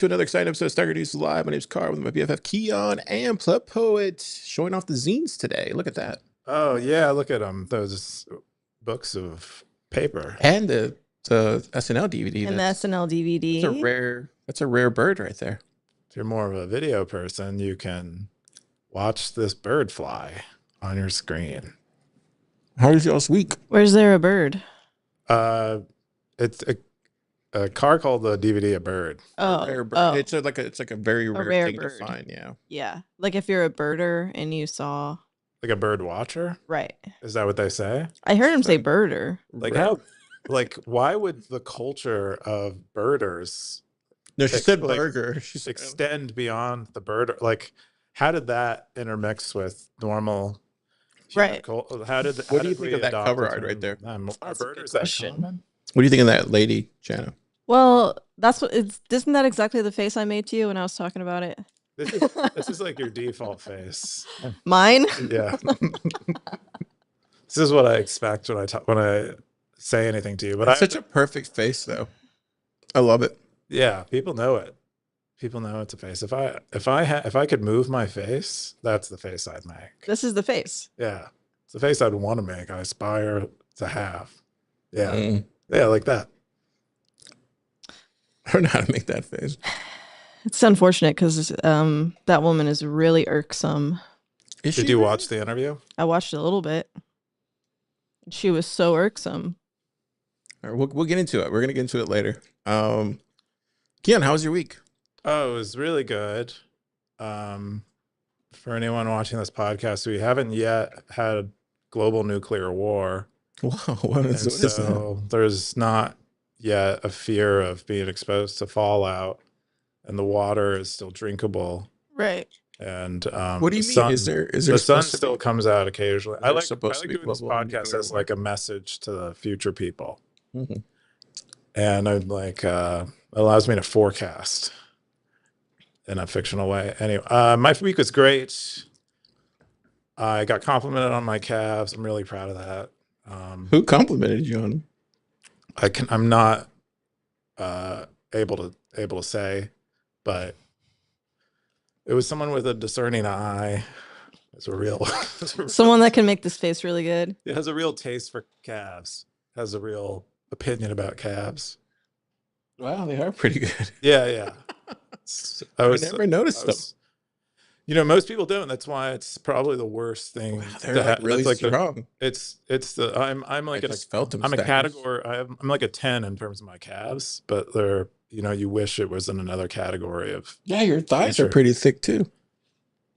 To another exciting episode of Stacker.News Live. My name's Carl with my BFF Keyan and Pleb Poet showing off the zines today. Look at that. Oh, yeah, look at them. Those books of paper. And the SNL DVD. And the SNL DVD. That's a rare bird right there. If you're more of a video person, you can watch this bird fly on your screen. How was y'all's week? Where's there a bird? It's a car called the DVD a bird. Oh, Rare bird. oh. It's like a very rare thing bird. to find. Yeah. Yeah. Like if you're a birder and you saw. Like a bird watcher? Right. Is that what they say? I heard him say birder. Like how? Like why would the culture of birders? No, she said burger. She's extend beyond the birder. Like, how did that intermix with normal? Right. How did? What do you think of that cover art right there? Are That's a good birders question. that common? What do you think of that lady, Chana? Well, that's what it's. Isn't that exactly the face I made to you when I was talking about it? This is like your default face. Mine? Yeah. This is what I expect when I say anything to you. But It's such a perfect face, though. I love it. Yeah, people know it. People know it's a face. If I could move my face, that's the face I'd make. This is the face. Yeah, it's the face I'd want to make. I aspire to have. Yeah, Mm. yeah, like that. I don't know how to make that face. It's unfortunate because that woman is really irksome. Did you watch the interview? I watched a little bit. She was so irksome. All right, we'll get into it. We're gonna get into it later. Keyan, how was your week? Oh, it was really good. For anyone watching this podcast, we haven't yet had global nuclear war. Wow, what is that? So there's not yet a fear of being exposed to fallout, and the water is still drinkable. Right. And What do you mean? Is there the sun still comes out occasionally? I like supposed to be doing this global podcast nuclear as war? like a message to the future people. Mm-hmm. And I'd like allows me to forecast in a fictional way. Anyway, my week was great. I got complimented on my calves. I'm really proud of that. Who complimented you on them? I'm not able to say, but it was someone with a discerning eye. It's a real Someone that can make this face really good. It has a real taste for calves. Has a real opinion about calves. Wow, they are pretty good. Yeah. I never noticed them. You know, most people don't. That's why it's probably the worst thing. Wow, they're like really strong. I'm like I'm a category. I'm like a 10 in terms of my calves, but they're, you know, you wish it was in another category of. Yeah, your thighs are pretty thick too.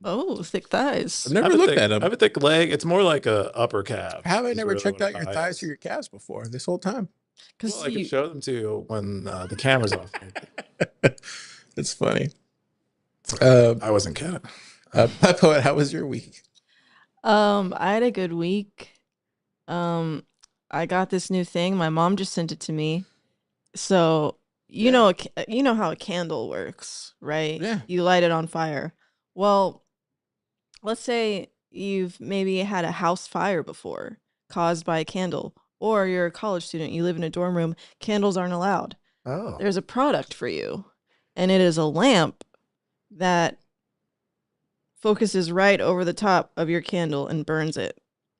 Oh, thick thighs. I've never looked at them. I have a thick leg. It's more like a upper calf. How have I never checked out your thighs or your calves before this whole time? Well, I can show them to you when the camera's off. It's funny. I wasn't kidding. Pleb Poet, how was your week? I had a good week. I got this new thing. My mom just sent it to me. So you know how a candle works, right? Yeah. You light it on fire. Well, let's say you've maybe had a house fire before caused by a candle, or you're a college student, you live in a dorm room, candles aren't allowed. Oh. There's a product for you, and it is a lamp that focuses right over the top of your candle and burns it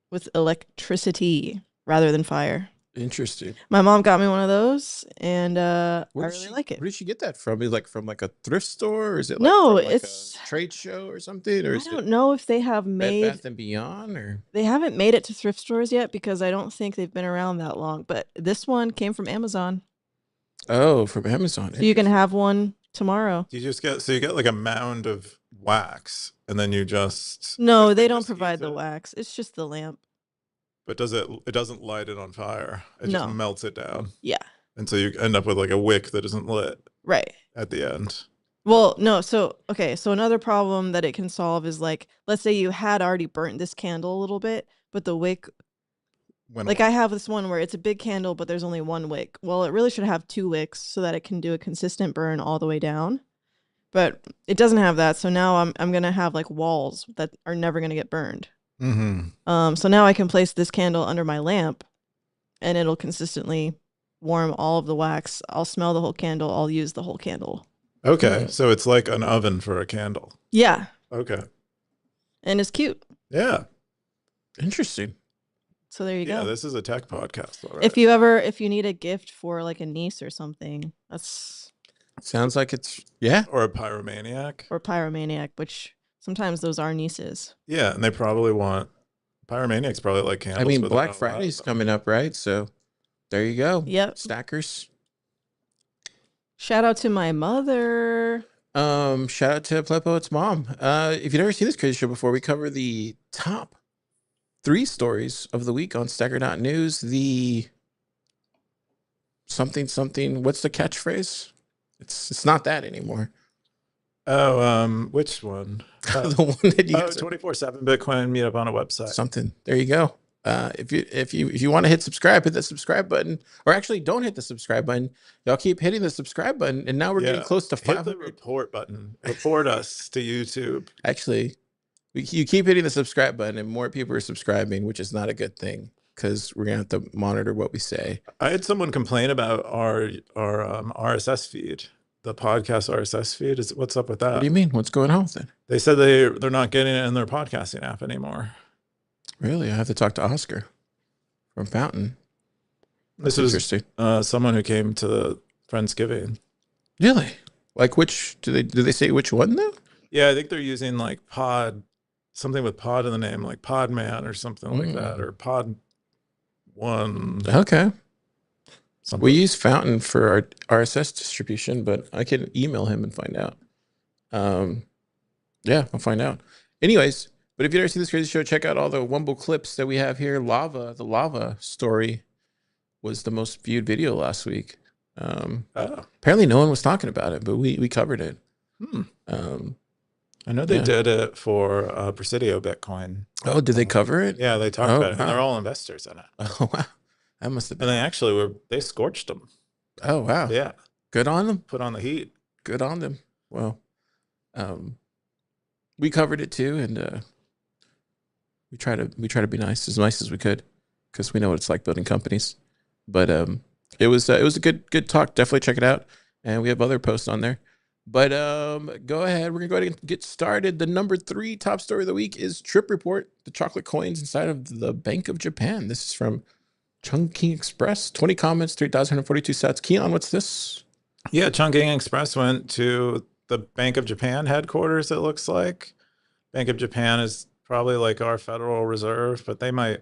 with electricity rather than fire. Interesting. My mom got me one of those, and I really like it. Where did she get that from? Is it like from like a thrift store, or is it like No, from like it's a trade show or something? Or I is don't it know if they have Bed made. Bath and Beyond, or They haven't made it to thrift stores yet because I don't think they've been around that long. But this one came from Amazon, oh, from Amazon. so you can have one tomorrow. You get like a mound of wax, and then you just No, they don't just provide use the it. wax. It's just the lamp. But it doesn't light it on fire. It No. just melts it down. Yeah, And so you end up with like a wick that isn't lit right. at the end. Well, no. So another problem that it can solve is like, let's say you had already burnt this candle a little bit, but the wick, like I have this one where it's a big candle, but there's only one wick. Well, it really should have 2 wicks so that it can do a consistent burn all the way down. But it doesn't have that, so now I'm gonna have like walls that are never gonna get burned. Mm-hmm. So now I can place this candle under my lamp, and it'll consistently warm all of the wax. I'll smell the whole candle. I'll use the whole candle. Okay, so it's like an oven for a candle. Yeah, Okay. and it's cute. Yeah. Interesting. So there you Yeah, go. this is a tech podcast. All right. If you need a gift for like a niece or something, that's Sounds like it's yeah. Or a pyromaniac. or pyromaniac, which sometimes those are nieces. Yeah, and they probably want pyromaniacs probably like candles. I mean, but Black Friday's coming up, right? So there you go. Yep. Stackers. Shout out to my mother. Shout out to Plepo's mom. If you've never seen this crazy show before, we cover the top 3 stories of the week on Stacker.News. The something. What's the catchphrase? It's not that anymore. Oh, which one? The one that you guys 24/7 Bitcoin meetup on a website. something. There you go. If you want to hit subscribe, hit the subscribe button, or actually don't hit the subscribe button. Y'all keep hitting the subscribe button, and now we're getting close to 500. Hit the report button. Report us to YouTube. Actually, you keep hitting the subscribe button, and more people are subscribing, which is not a good thing because we're gonna have to monitor what we say. I had someone complain about our RSS feed, the podcast RSS feed. What's up with that? What do you mean? What's going on with it? They said they're not getting it in their podcasting app anymore. Really, I have to talk to Oscar from Fountain. This That's is interesting. someone who came to the Friendsgiving. Really? Like which do they say which one though? Yeah, I think they're using like pod, something with pod in the name, like Podman or something like that, or Pod One. Okay. Something. We use Fountain for our RSS distribution, but I can email him and find out. Yeah, I'll find out. Anyways, but if you've never seen this crazy show, check out all the Wumble clips that we have here. The lava story was the most viewed video last week. Apparently no one was talking about it, but we covered it. I know they did it for Presidio Bitcoin. Oh, did they cover it? Yeah, they talked about it, and they're all investors in it. Oh wow, that must have been. And they actually they scorched them. Oh wow, Yeah, good on them. put on the heat. Good on them. Well, we covered it too, and we try to be nice as we could, because we know what it's like building companies. But it was a good talk. Definitely check it out, and we have other posts on there. But go ahead. We're gonna go ahead and get started. The number 3 top story of the week is Trip Report: the chocolate coins inside of the Bank of Japan. This is from Chungking Express. 20 comments, 3,142 sats. Keyan, what's this? Yeah, Chungking Express went to the Bank of Japan headquarters. It looks like Bank of Japan is probably like our Federal Reserve, but they might.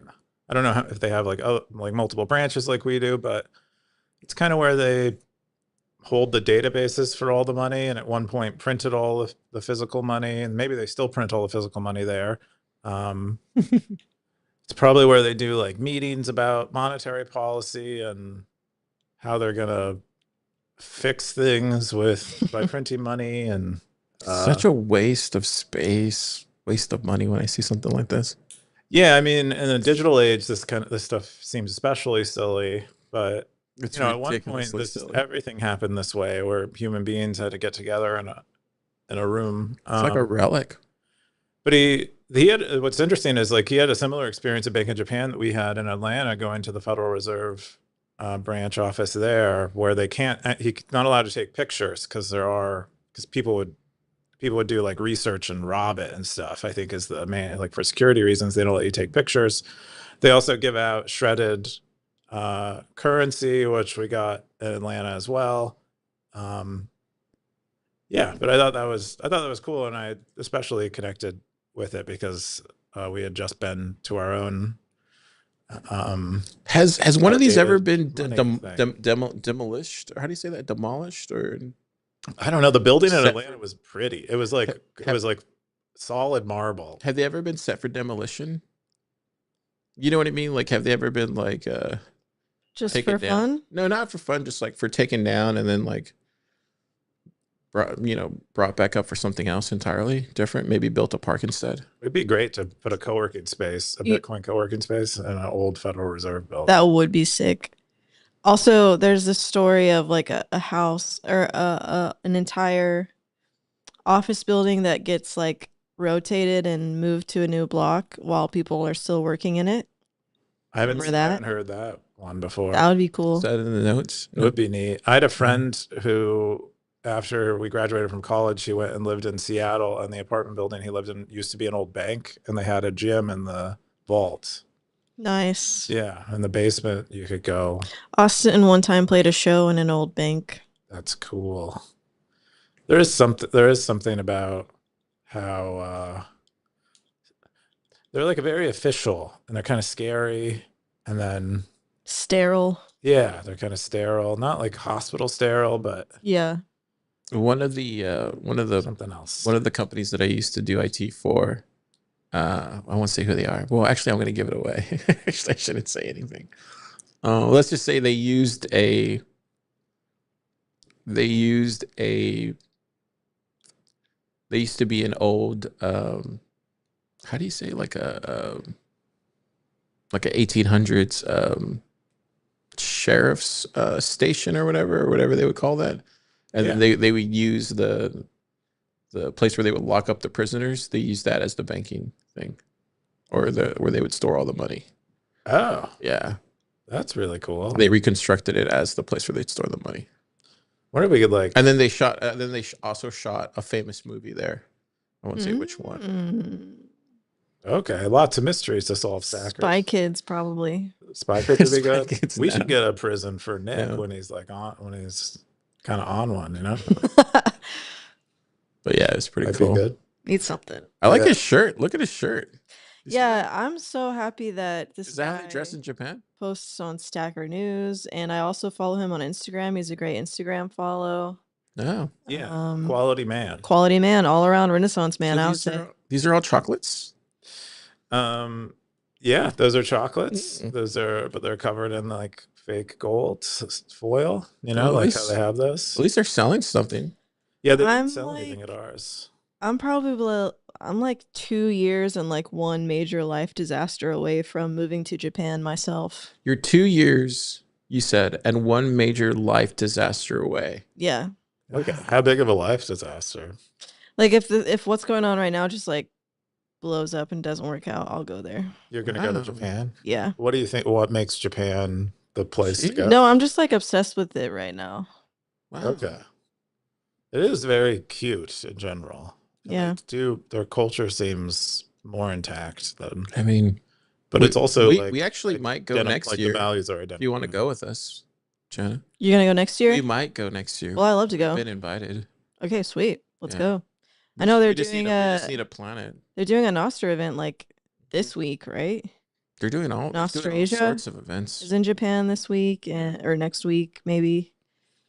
I don't know if they have like multiple branches like we do, but it's kind of where they hold the databases for all the money, and at one point printed all of the physical money, and maybe they still print all the physical money there. It's probably where they do like meetings about monetary policy and how they're gonna fix things by printing money. And Such a waste of space, waste of money when I see something like this. Yeah, I mean, in the digital age, this stuff seems especially silly, but It's at one point, silly. everything happened this way, where human beings had to get together in a room. It's like a relic. But he had, what's interesting is like he had a similar experience at Bank of Japan that we had in Atlanta, going to the Federal Reserve branch office there, where he's not allowed to take pictures because people would do like research and rob it and stuff. I think is the main, like, for security reasons, they don't let you take pictures. They also give out shredded currency, which we got in Atlanta as well. Yeah, but I thought that was cool, and I especially connected with it because we had just been to our own. Has one of these ever been demolished? Or how do you say that? Demolished? Or I don't know. The building in Atlanta was pretty. It was like solid marble. Have they ever been set for demolition? You know what I mean? Like, have they ever been like just for fun? No, not for fun. Just like for taken down and then like brought back up for something else entirely different. Maybe built a park instead. It'd be great to put a co-working space, Bitcoin co-working space, in an old Federal Reserve building. That would be sick. Also, there's this story of like a house or an entire office building that gets like rotated and moved to a new block while people are still working in it. I haven't heard that one before. That would be cool. Is that in the notes? It would be neat. I had a friend who after we graduated from college, he went and lived in Seattle, and the apartment building he lived in used to be an old bank, and they had a gym in the vault. Nice. Yeah, in the basement you could go. Austin one time played a show in an old bank. That's cool. There is something about how they're like very official, and they're kind of scary, and then Sterile. yeah, they're kind of sterile, not like hospital sterile, but Yeah. One of the something else. one of the companies that I used to do IT for, I won't say who they are. Well, actually, I'm going to give it away. Actually, I shouldn't say anything. Let's just say they used a they used to be an old how do you say, like a 1800s sheriff's station or whatever they would call that. And Yeah. then they would use the place where they would lock up the prisoners. They use that as the banking thing, or where they would store all the money. Oh, Yeah, that's really cool. they reconstructed it as the place where they'd store the money. What if we could like? And then they shot. Then they also shot a famous movie there. I won't say which one. Okay, lots of mysteries to solve, Stacker. Spy Kids, probably. Spy Kids would be Spy good. Kids, We no. should get a prison for Nick No. when he's like on, when he's kind of on one, you know? But yeah, it's pretty Might cool. be good. Need something. I like Yeah. his shirt. Look at his shirt. You see Yeah, that? I'm so happy that this Is that how guy they dress in Japan? posts on Stacker.News, and I also follow him on Instagram. He's a great Instagram follow. No. Yeah, Um, quality man. Quality man, all around Renaissance man. So I would say. these are all chocolates. Yeah, those are chocolates. Mm. Those are, but they're covered in like fake gold foil. You know, Well, at like least- how they have those. At least they're selling something. Yeah, they I'm didn't sell anything like- at ours. I'm like 2 years and like one major life disaster away from moving to Japan myself. You're 2 years, you said, and one major life disaster away. Yeah. Okay, how big of a life disaster? Like if what's going on right now just like blows up and doesn't work out, I'll go there. You're gonna go to Wow. Japan? Yeah. What do you think? What makes Japan the place to Gee. go? No, I'm just like obsessed with it right now. Wow. Okay. It is very cute in general. And Yeah. their culture seems more intact than, I mean, but it's also like we actually like, might go next like year. the values are If identical. you want to go with us, Jenna, You're gonna go next year? we might go next year. Well, I love to go. Been invited. Okay, sweet. Let's Yeah. go. I know they're We just doing we just need a planet. they're doing a Nostra event like this week, right? They're doing all Nostrasia? sorts of events. Is in Japan this week or next week maybe.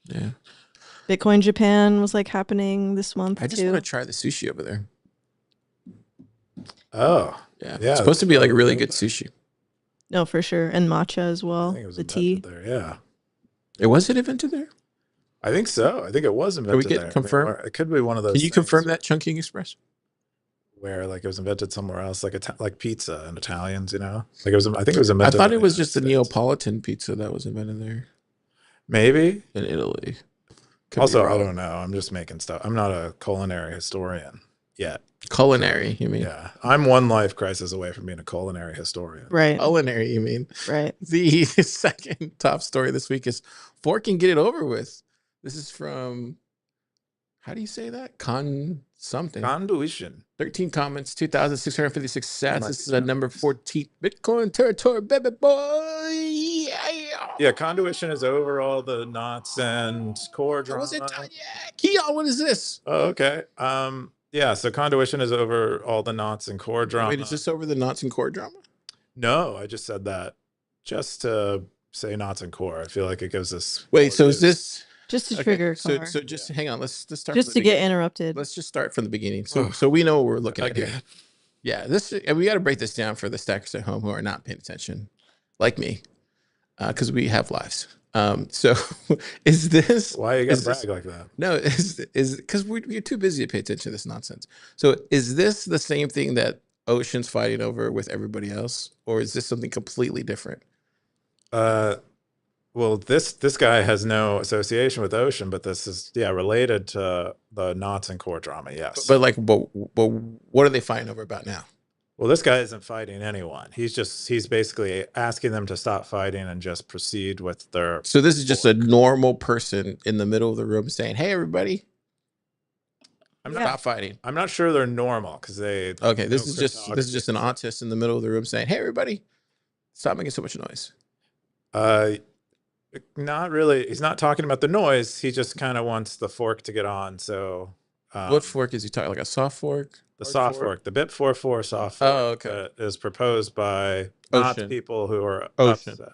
Yeah, Bitcoin Japan was like happening this month I just too. want to try the sushi over there. Oh, Yeah, Yeah, it's supposed to be like that's really probably good sushi. No, for sure. And matcha as I well. think it was The tea. invented there. Yeah, It was it invented there? I think so. I think it was we invented get there. confirmed? or it could be one of those. Can you things confirm that Chunking Express? where like it was invented somewhere else, like like pizza and Italians, you know? Like it was. I think it was I invented. thought in it the was just the United States. Neapolitan pizza that was invented there Maybe. in Italy. Could be Also, I wrong. don't know. I'm just making stuff. I'm not a culinary historian yet. Culinary, you mean? Yeah, I'm one life crisis away from being a culinary historian. Right. Culinary, you mean? Right. The second top story this week is Fork and Get It Over With. This is from, how do you say that? Something. Conduition. 13 comments, 2,656 sats. Nice. This is a number 14 Bitcoin territory, baby boy. Yeah, Conduition is over all the knots and core I drama. wasn't done yet. Keyan, what is this? Oh, okay. Yeah, so Conduition is over all the knots and core drama. Wait, is this over the knots and core drama? No, I just said that just to say knots and core. I feel like it gives us. Wait, so is this Just to okay, trigger so car. just hang on. Let's start Just from to the get beginning. interrupted. Let's just start from the beginning. So Ugh. so we know what we're looking at again? here. Yeah, and we got to break this down for the stackers at home who are not paying attention, like me, because we have lives. So is this Why you got to is this- brag like that? no is because we're too busy to pay attention to this nonsense. So is this the same thing that Ocean's fighting over with everybody else, or is this something completely different? Well, this guy has no association with Ocean, but this is related to the knots and core drama. Yes, But what are they fighting over about now? Well, this guy isn't fighting anyone. He's basically asking them to stop fighting and just proceed with their. So this is just a normal person in the middle of the room saying, "Hey, everybody, stop fighting." I'm not sure they're normal because they. Okay, this is just an autist in the middle of the room saying, "Hey, everybody, stop making so much noise." Not really. He's not talking about the noise. He just kind of wants the fork to get on. So, what fork is he talking? Like a soft fork? The soft fork, the BIP 44 soft fork. Oh, okay. Is proposed by not people who are Ocean. upset.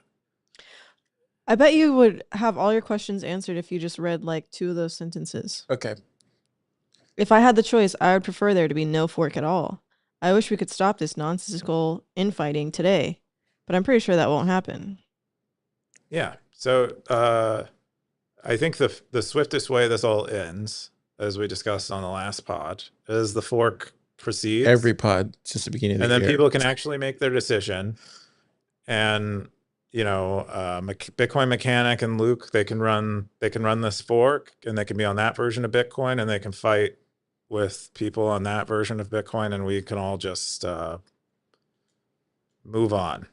I bet you would have all your questions answered if you just read like 2 of those sentences. Okay. If I had the choice, I would prefer there to be no fork at all. I wish we could stop this nonsensical infighting today, but I'm pretty sure that won't happen. Yeah. So I think the swiftest way this all ends, as we discussed on the last pod, is the fork proceeds. Every pod since the beginning of the year. And then people can actually make their decision. And, you know, Bitcoin Mechanic and Luke, they can run this fork, and they can be on that version of Bitcoin, and they can fight with people on that version of Bitcoin, and we can all just move on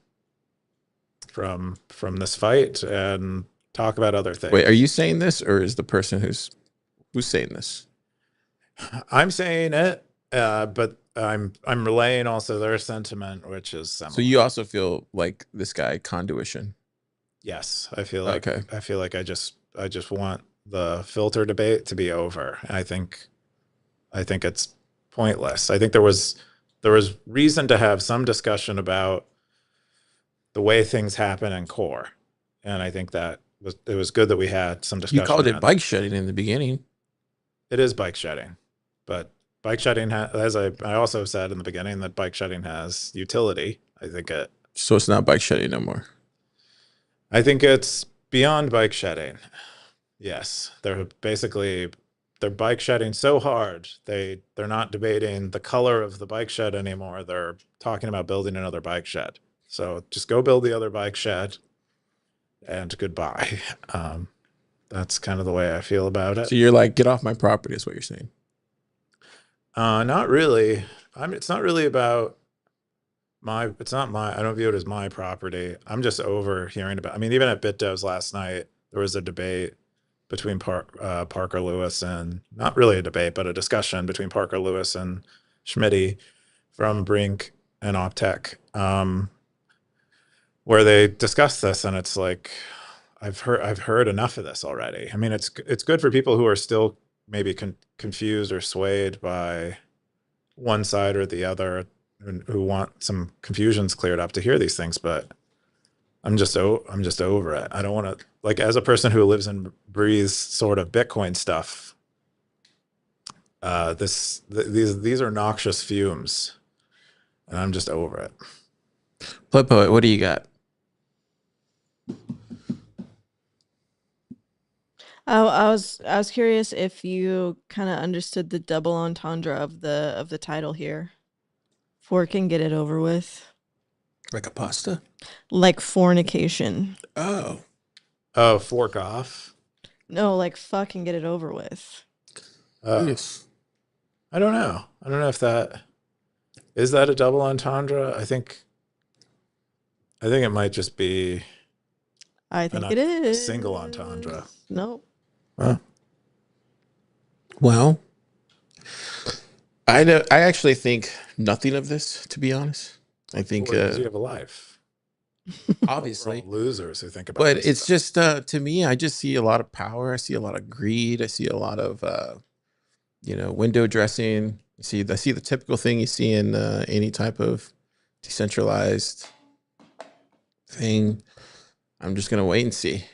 from this fight and talk about other things. Wait, are you saying this, or is the person who's saying this? I'm saying it, but I'm relaying also their sentiment, which is similar. So you also feel like this guy conduition? Yes, I feel like I just want the filter debate to be over. I think it's pointless. I think there was reason to have some discussion about the way things happen in core, and I think that it was good that we had some discussion. You called it bike shedding in the beginning. It is bike shedding, but bike shedding, as I also said in the beginning, that bike shedding has utility. I think it. So it's not bike shedding no more. I think it's beyond bike shedding. Yes, they're bike shedding so hard they're not debating the color of the bike shed anymore. They're talking about building another bike shed. So just go build the other bike shed, and goodbye. That's kind of the way I feel about it. So you're like, get off my property is what you're saying. Not really. It's not really about I don't view it as my property. I'm just over hearing about, even at BitDevs last night, there was a debate between Parker Lewis, and not really a debate, but a discussion between Parker Lewis and Schmitty from Brink and Optech, where they discussed this, and it's like, I've heard enough of this already. It's good for people who are still maybe confused or swayed by one side or the other, and who want some confusions cleared up to hear these things, but I'm just over it. I don't want to, like, as a person who lives and breathes sort of Bitcoin stuff, these are noxious fumes, and I'm just over it. Blood Poet, what do you got? I was curious if you kind of understood the double entendre of the title here. Fork and get it over with. Like a pasta? Like fornication. Oh, fork off. No, like fuck and get it over with. Yes. I don't know. I don't know if that is that a double entendre. I think it might just be. I think it is a single entendre. No. Well, I actually think nothing of this, to be honest. I think you have a life. Obviously, losers who think about. But it's stuff. Just to me, I just see a lot of power. I see a lot of greed. I see a lot of window dressing. I see the typical thing you see in any type of decentralized thing. I'm just gonna wait and see,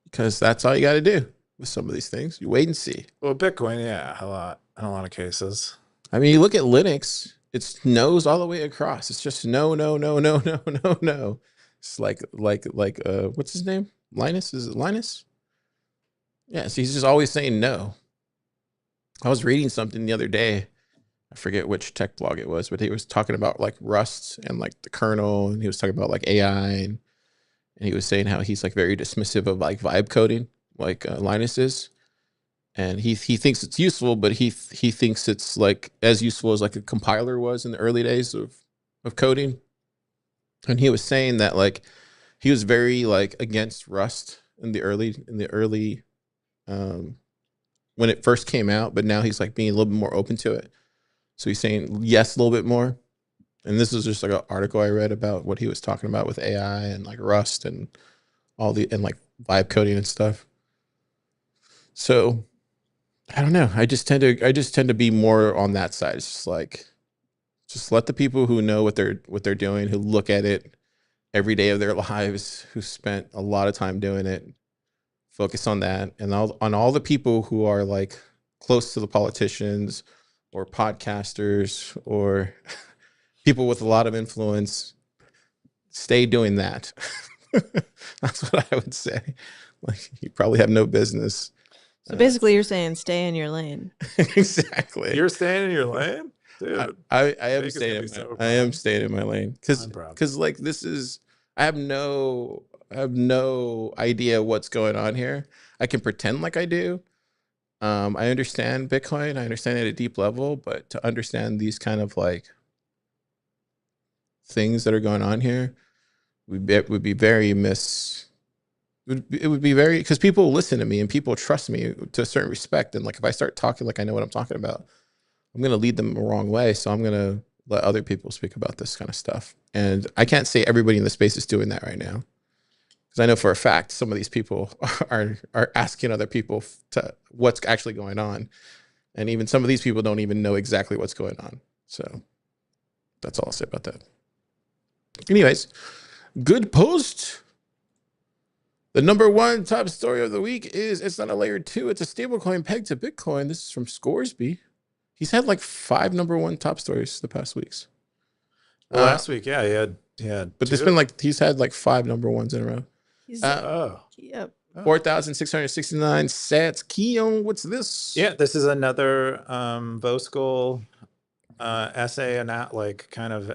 because that's all you got to do with some of these things. You wait and see. Well, Bitcoin, yeah, a lot of cases. You look at Linux, it's no's all the way across. It's just no, no, no, no, no, no, no. It's like what's his name? Linus? Is it Linus? Yeah, so he's just always saying no. I was reading something the other day. I forget which tech blog it was, but he was talking about like Rust and like the kernel, and he was talking about like AI, and he was saying how he's like very dismissive of like vibe coding, like Linus is. And he thinks it's useful, but he thinks it's like as useful as like a compiler was in the early days of of coding, and he was saying that like he was very like against Rust in the early when it first came out, but now he's like being a little bit more open to it. So he's saying yes a little bit more. And this was just like an article I read about what he was talking about with AI and like Rust and all the and like vibe coding and stuff. So I don't know. I just tend to be more on that side. It's just like just let the people who know what they're doing, who look at it every day of their lives, who spent a lot of time doing it, focus on that, and on all the people who are like close to the politicians or podcasters or people with a lot of influence, stay doing that. That's what I would say. Like you probably have no business. So basically, you're saying stay in your lane. Exactly. You're staying in your lane, dude. I am staying in my lane because like this is I have no idea what's going on here. I can pretend like I do. I understand Bitcoin. I understand it at a deep level, but to understand these kind of like things that are going on here would be very it would be very because people listen to me and people trust me to a certain respect. And like if I start talking like I know what I'm talking about, I'm going to lead them the wrong way. So I'm going to let other people speak about this kind of stuff. And I can't say everybody in the space is doing that right now. Because I know for a fact some of these people are asking other people to what's actually going on. And even some of these people don't even know exactly what's going on. So that's all I'll say about that. Anyways, good post. The number one top story of the week is it's not a layer 2, it's a stablecoin pegged to Bitcoin. This is from Scoresby. He's had like 5 number one top stories the past weeks. Well, last week, yeah, he had. But there's been like he's had like 5 number ones in a row. Yep. 4,669 sats. Keyan, what's this? Yeah, this is another Voskull essay and like kind of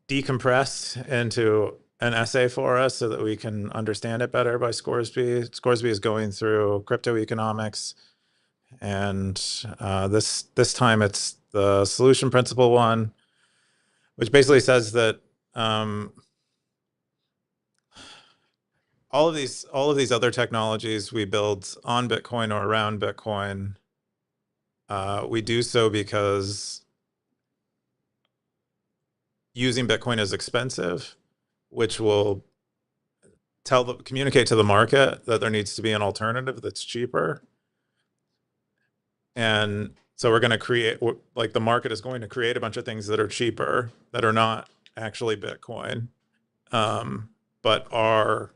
decompressed into an essay for us so that we can understand it better by Scoresby. Scoresby is going through crypto economics, and this time it's the solution principle one, which basically says that all of these other technologies we build on Bitcoin or around Bitcoin, we do so because using Bitcoin is expensive, which will communicate to the market that there needs to be an alternative that's cheaper. And so we're going to create, like the market is going to create a bunch of things that are cheaper, that are not actually Bitcoin, but are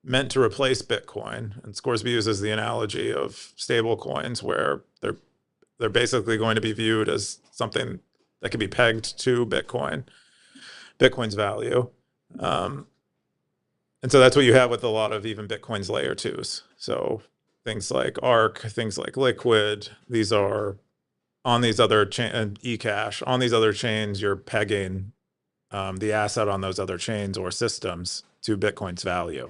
meant to replace Bitcoin. And Scoresby uses the analogy of stable coins where they're basically going to be viewed as something that can be pegged to Bitcoin's value. And so that's what you have with a lot of even Bitcoin's layer 2s. So things like Arc, things like Liquid, these are on these other eCash, on these other chains, you're pegging the asset on those other chains or systems to Bitcoin's value.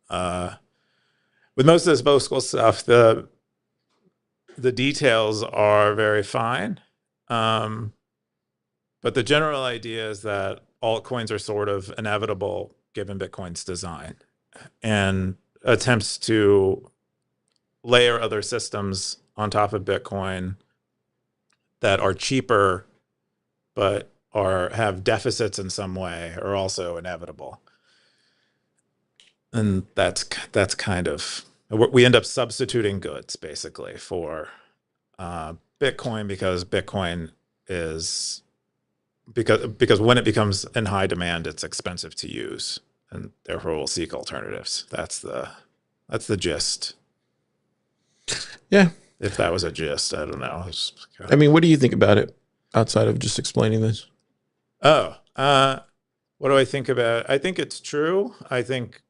With most of this Voskull stuff, the details are very fine. But the general idea is that altcoins are sort of inevitable given Bitcoin's design, and attempts to layer other systems on top of Bitcoin that are cheaper but have deficits in some way are also inevitable. And that's kind of, we end up substituting goods basically for Bitcoin because Bitcoin is because when it becomes in high demand, it's expensive to use, and therefore we'll seek alternatives. That's the gist. Yeah. If that was a gist, I don't know. I mean, what do you think about it outside of just explaining this? What do I think about it? I think it's true. I think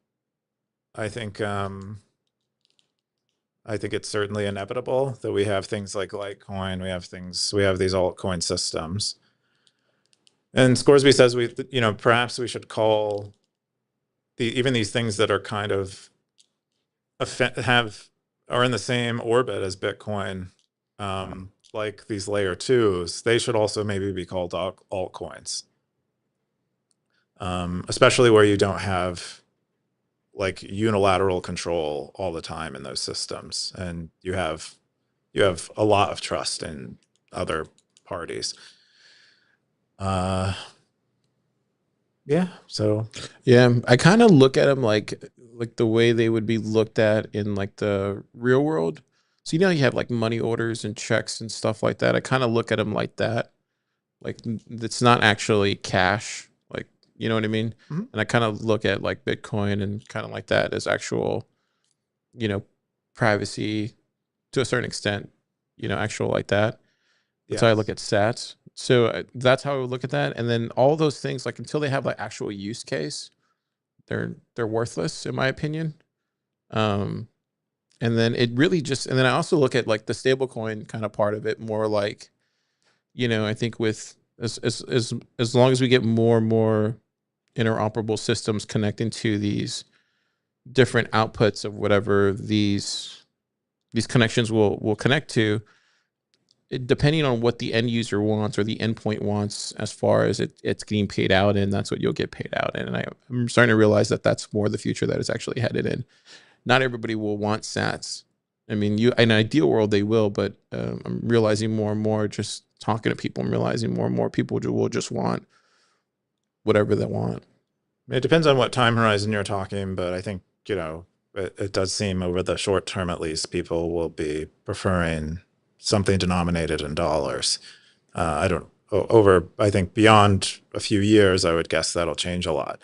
it's certainly inevitable that we have things like Litecoin, we have these altcoin systems. And Scoresby says perhaps we should call even these things that are kind of are in the same orbit as Bitcoin, like these layer 2s, they should also maybe be called altcoins. Especially where you don't have like unilateral control all the time in those systems, and you have a lot of trust in other parties. Yeah. So Yeah, I kind of look at them like the way they would be looked at in like the real world. So you have like money orders and checks and stuff like that. I kind of look at them like that. Like it's not actually cash. Like, you know what I mean? Mhm. And I kind of look at like Bitcoin and kind of like that as actual, privacy to a certain extent, actual like that. That's how I look at sats. So that's how I would look at that. And then all those things, like until they have like actual use case, they're worthless in my opinion. And then it really just, and then I also look at like the stablecoin kind of part of it more like, I think with as long as we get more and more interoperable systems connecting to these different outputs of whatever these connections will connect to, depending on what the end user wants or the endpoint wants as far as it's getting paid out in, that's what you'll get paid out in. And I'm starting to realize that that's more the future that is actually headed in. Not everybody will want sats. I mean, in an ideal world they will, but I'm realizing more and more, just talking to people, I'm realizing more and more people will just want whatever they want. It depends on what time horizon you're talking, but I think, it does seem over the short term, at least, people will be preferring something denominated in dollars. I think beyond a few years, I would guess that'll change a lot.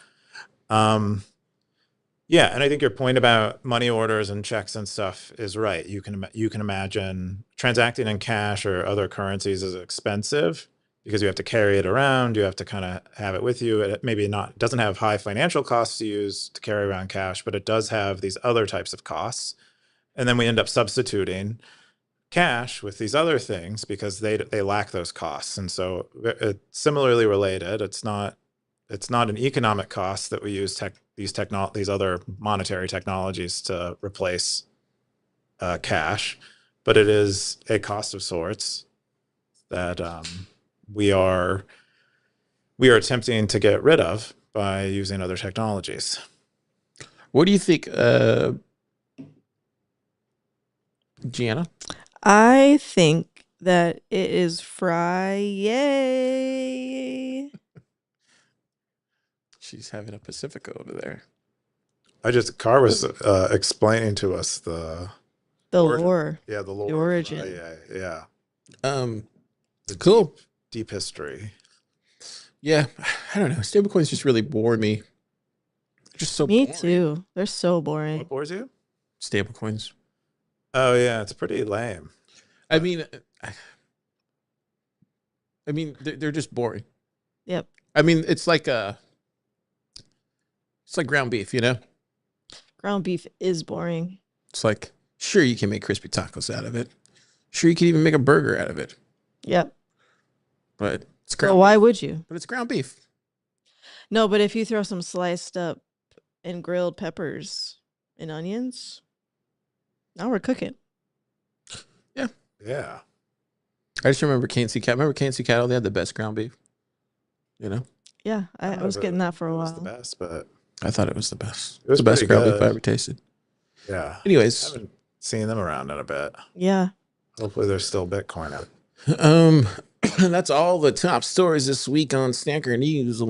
Yeah, and I think your point about money orders and checks and stuff is right. You can imagine transacting in cash or other currencies is expensive because you have to carry it around. You have to kind of have it with you. It doesn't have high financial costs to use to carry around cash, but it does have these other types of costs. And then we end up substituting cash with these other things because they lack those costs. And so it's similarly related. It's not an economic cost that we use these other monetary technologies to replace cash, but it is a cost of sorts that we are attempting to get rid of by using other technologies. What do you think, Gianna? I think that it is Friday. She's having a Pacifica over there. Carr was explaining to us the lore. Yeah, the lore. The origin. Yeah. Cool. Deep history. Yeah, I don't know. Stablecoins just really bore me. They're just so Me boring. too. They're so boring. What bores you? Stablecoins. Oh yeah, it's pretty lame. I mean, they're just boring. Yep. I mean, it's like ground beef, Ground beef is boring. It's like, sure, you can make crispy tacos out of it. Sure, you can even make a burger out of it. Yep. But it's ground So why beef. would you? But it's ground beef. No, but if you throw some sliced up and grilled peppers and onions, now we're cooking. Yeah. Yeah. I just remember KNC Cattle. Remember KNC Cattle? They had the best ground beef. Yeah, I was getting that for a It while. was the best, but I thought it was the best. It was the best pretty ground good. beef I ever tasted. Yeah. Anyways, I haven't seen them around in a bit. Yeah. Hopefully there's still Bitcoin out. That's all the top stories this week on Stacker.News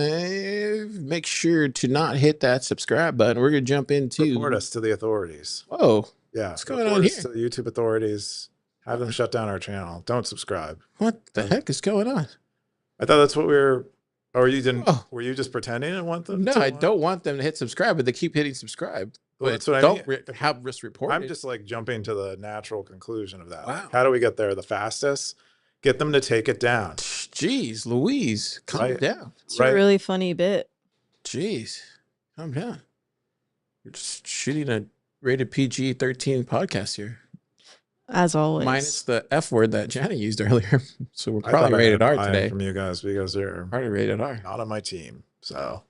Live. Make sure to not hit that subscribe button. We're gonna jump into Report us to the authorities. Whoa, Yeah. what's going report on us here? to the YouTube authorities. Have them shut down our channel. Don't subscribe. What the heck is going on? I thought that's what we were. Or you didn't? Oh. Were you just pretending to want them? No, to I don't want them to hit subscribe, but they keep hitting subscribe. Well, But that's what I don't mean. have risk report. I'm just like jumping to the natural conclusion of that. Wow. How do we get there the fastest? Get them to take it down. Jeez, Louise, calm Right. down. It's a really funny bit. Jeez, calm down. You're just shooting a rated PG-13 podcast here. As always. Minus the F word that Jana used earlier. So we're I probably thought I rated had R buy-in today. from you guys because you're Probably rated R. not on my team. So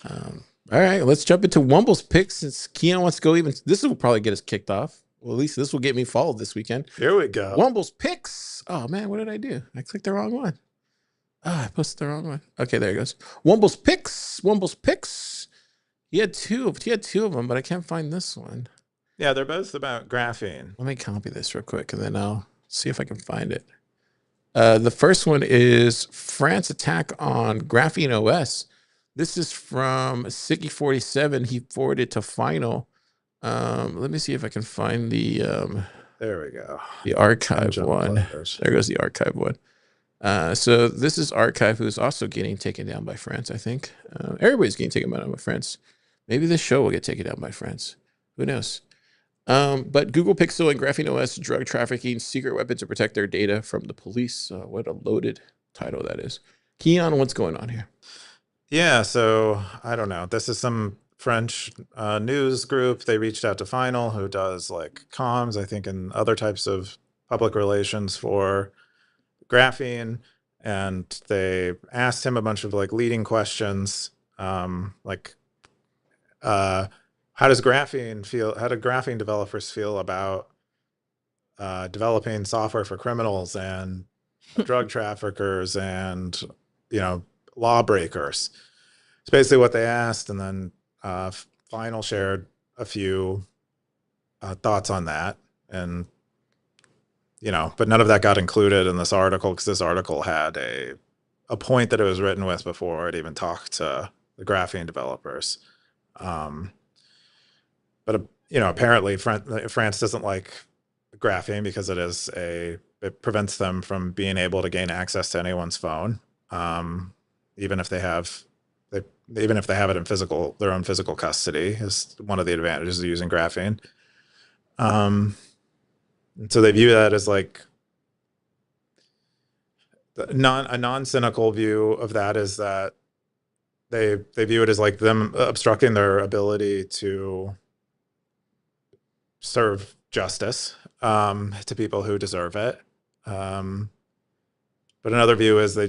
All right, let's jump into Wumble's picks since Keyan wants to go even. This will probably get us kicked off. Well, at least this will get me followed this weekend. Here we go. Womble's picks. Oh man, what did I do? I clicked the wrong one. I posted the wrong one. Okay, there it goes. Womble's picks. Womble's picks. He had two of them, but I can't find this one. Yeah, they're both about graphene. Let me copy this real quick, and then I'll see if I can find it. The first one is France attack on Graphene OS. This is from Siggy47. He forwarded to Final. Let me see if I can find the there we go. The archive one. There goes the archive one. So this is Archive, who is also getting taken down by France, I think. Everybody's getting taken down by France. Maybe this show will get taken down by France. Who knows? But Google Pixel and Graphene OS drug trafficking secret weapon to protect their data from the police. What a loaded title that is. Keyan, what's going on here? Yeah, so I don't know. This is some French news group. They reached out to Final, who does like comms, I think, and other types of public relations for graphene. And they asked him a bunch of like leading questions, like, how does graphene feel? How do graphene developers feel about developing software for criminals and drug traffickers and, you know, lawbreakers? It's basically what they asked. And then Final shared a few thoughts on that. And, you know, but none of that got included in this article because this article had a point that it was written with before it even talked to the graphene developers. But, you know, apparently France doesn't like graphene because it prevents them from being able to gain access to anyone's phone, even if they have it in their own physical custody is one of the advantages of using graphene. And so they view that as like a non-cynical view of that is that they view it as like them obstructing their ability to serve justice to people who deserve it. But another view is they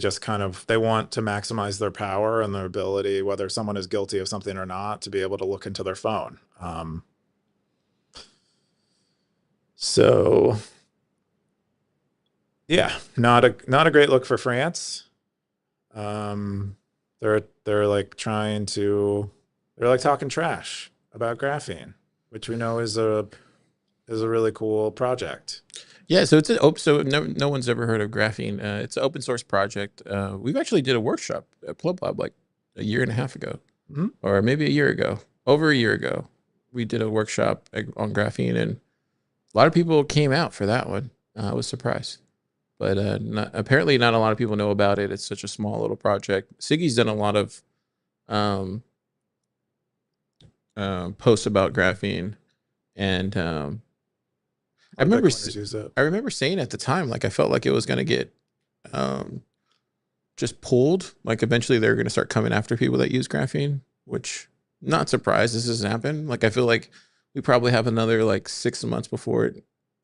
want to maximize their power and their ability, whether someone is guilty of something or not, to be able to look into their phone. So yeah, not a great look for France. They're like they're like talking trash about graphene, which we know is a really cool project. Yeah, so no one's ever heard of graphene. It's an open source project. We've actually did a workshop at Plub Lab like a year and a half ago, or maybe a year ago, over a year ago. We did a workshop on graphene, and a lot of people came out for that one. I was surprised, but apparently not a lot of people know about it. It's such a small little project. Siggy's done a lot of posts about graphene, and I remember saying at the time, like I felt like it was going to get just pulled. Like eventually they're going to start coming after people that use graphene, which not surprised this has happened. Like I feel like we probably have another like 6 months before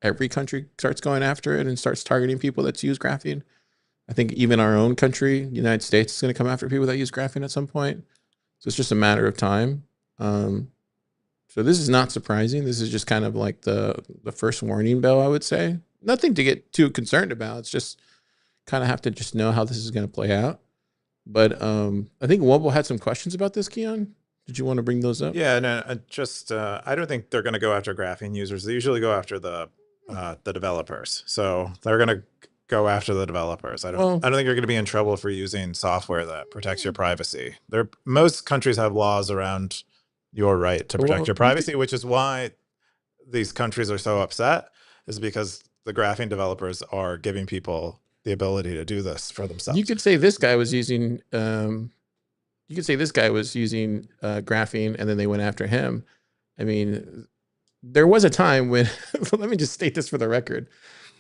every country starts going after it and starts targeting people that use graphene. I think even our own country, the United States, is going to come after people that use graphene at some point. So it's just a matter of time. So this is not surprising. This is just kind of like the first warning bell, I would say. Nothing to get too concerned about. It's just kind of have to just know how this is going to play out. But I think Womble had some questions about this, Keyan. Did you want to bring those up? Yeah, no, I don't think they're going to go after graphene users. They usually go after the developers. So they're going to go after the developers. I don't think you're going to be in trouble for using software that protects your privacy. Most countries have laws around your right to protect your privacy, which is why these countries are so upset, is because the graphene developers are giving people the ability to do this for themselves. You could say this guy was using graphene, and then they went after him. I mean, there was a time when let me just state this for the record.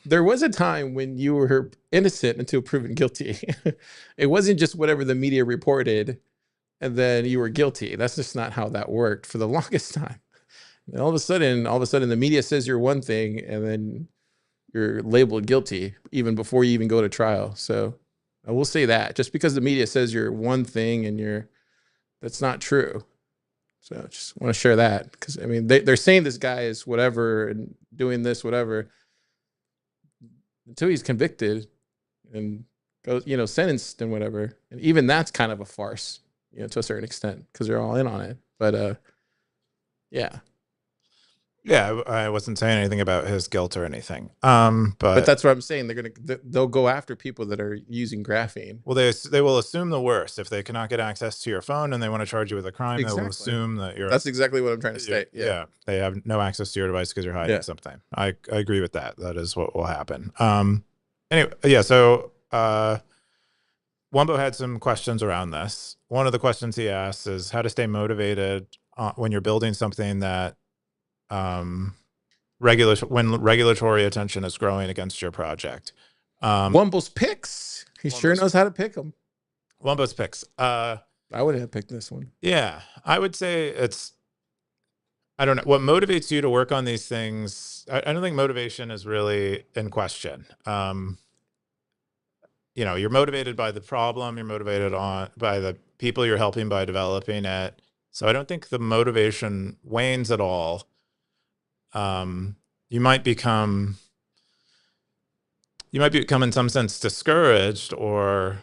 There was a time when you were innocent until proven guilty. It wasn't just whatever the media reported and then you were guilty. That's just not how that worked for the longest time. And all of a sudden the media says you're one thing and then you're labeled guilty even before you even go to trial. So I will say that just because the media says you're one thing and that's not true. So I just want to share that because I mean they're saying this guy is whatever and doing this whatever until he's convicted and goes sentenced and whatever, and even that's kind of a farce, to a certain extent because they're all in on it. But yeah. Yeah, I wasn't saying anything about his guilt or anything. But that's what I'm saying. They'll go after people that are using graphene. Well, they will assume the worst if they cannot get access to your phone and they want to charge you with a crime. Exactly. They will assume that you're. That's exactly what I'm trying to state. Yeah, they have no access to your device because you're hiding something. I agree with that. That is what will happen. Anyway, yeah. So Wumbo had some questions around this. One of the questions he asked is how to stay motivated when you're building something that when regulatory attention is growing against your project. Wumbo's picks. He sure knows how to pick them. Wumbo's picks. I would have picked this one. Yeah, I would say I don't know what motivates you to work on these things. I don't think motivation is really in question. You're motivated by the problem. You're motivated by the people you're helping by developing it. So I don't think the motivation wanes at all. You might become in some sense discouraged or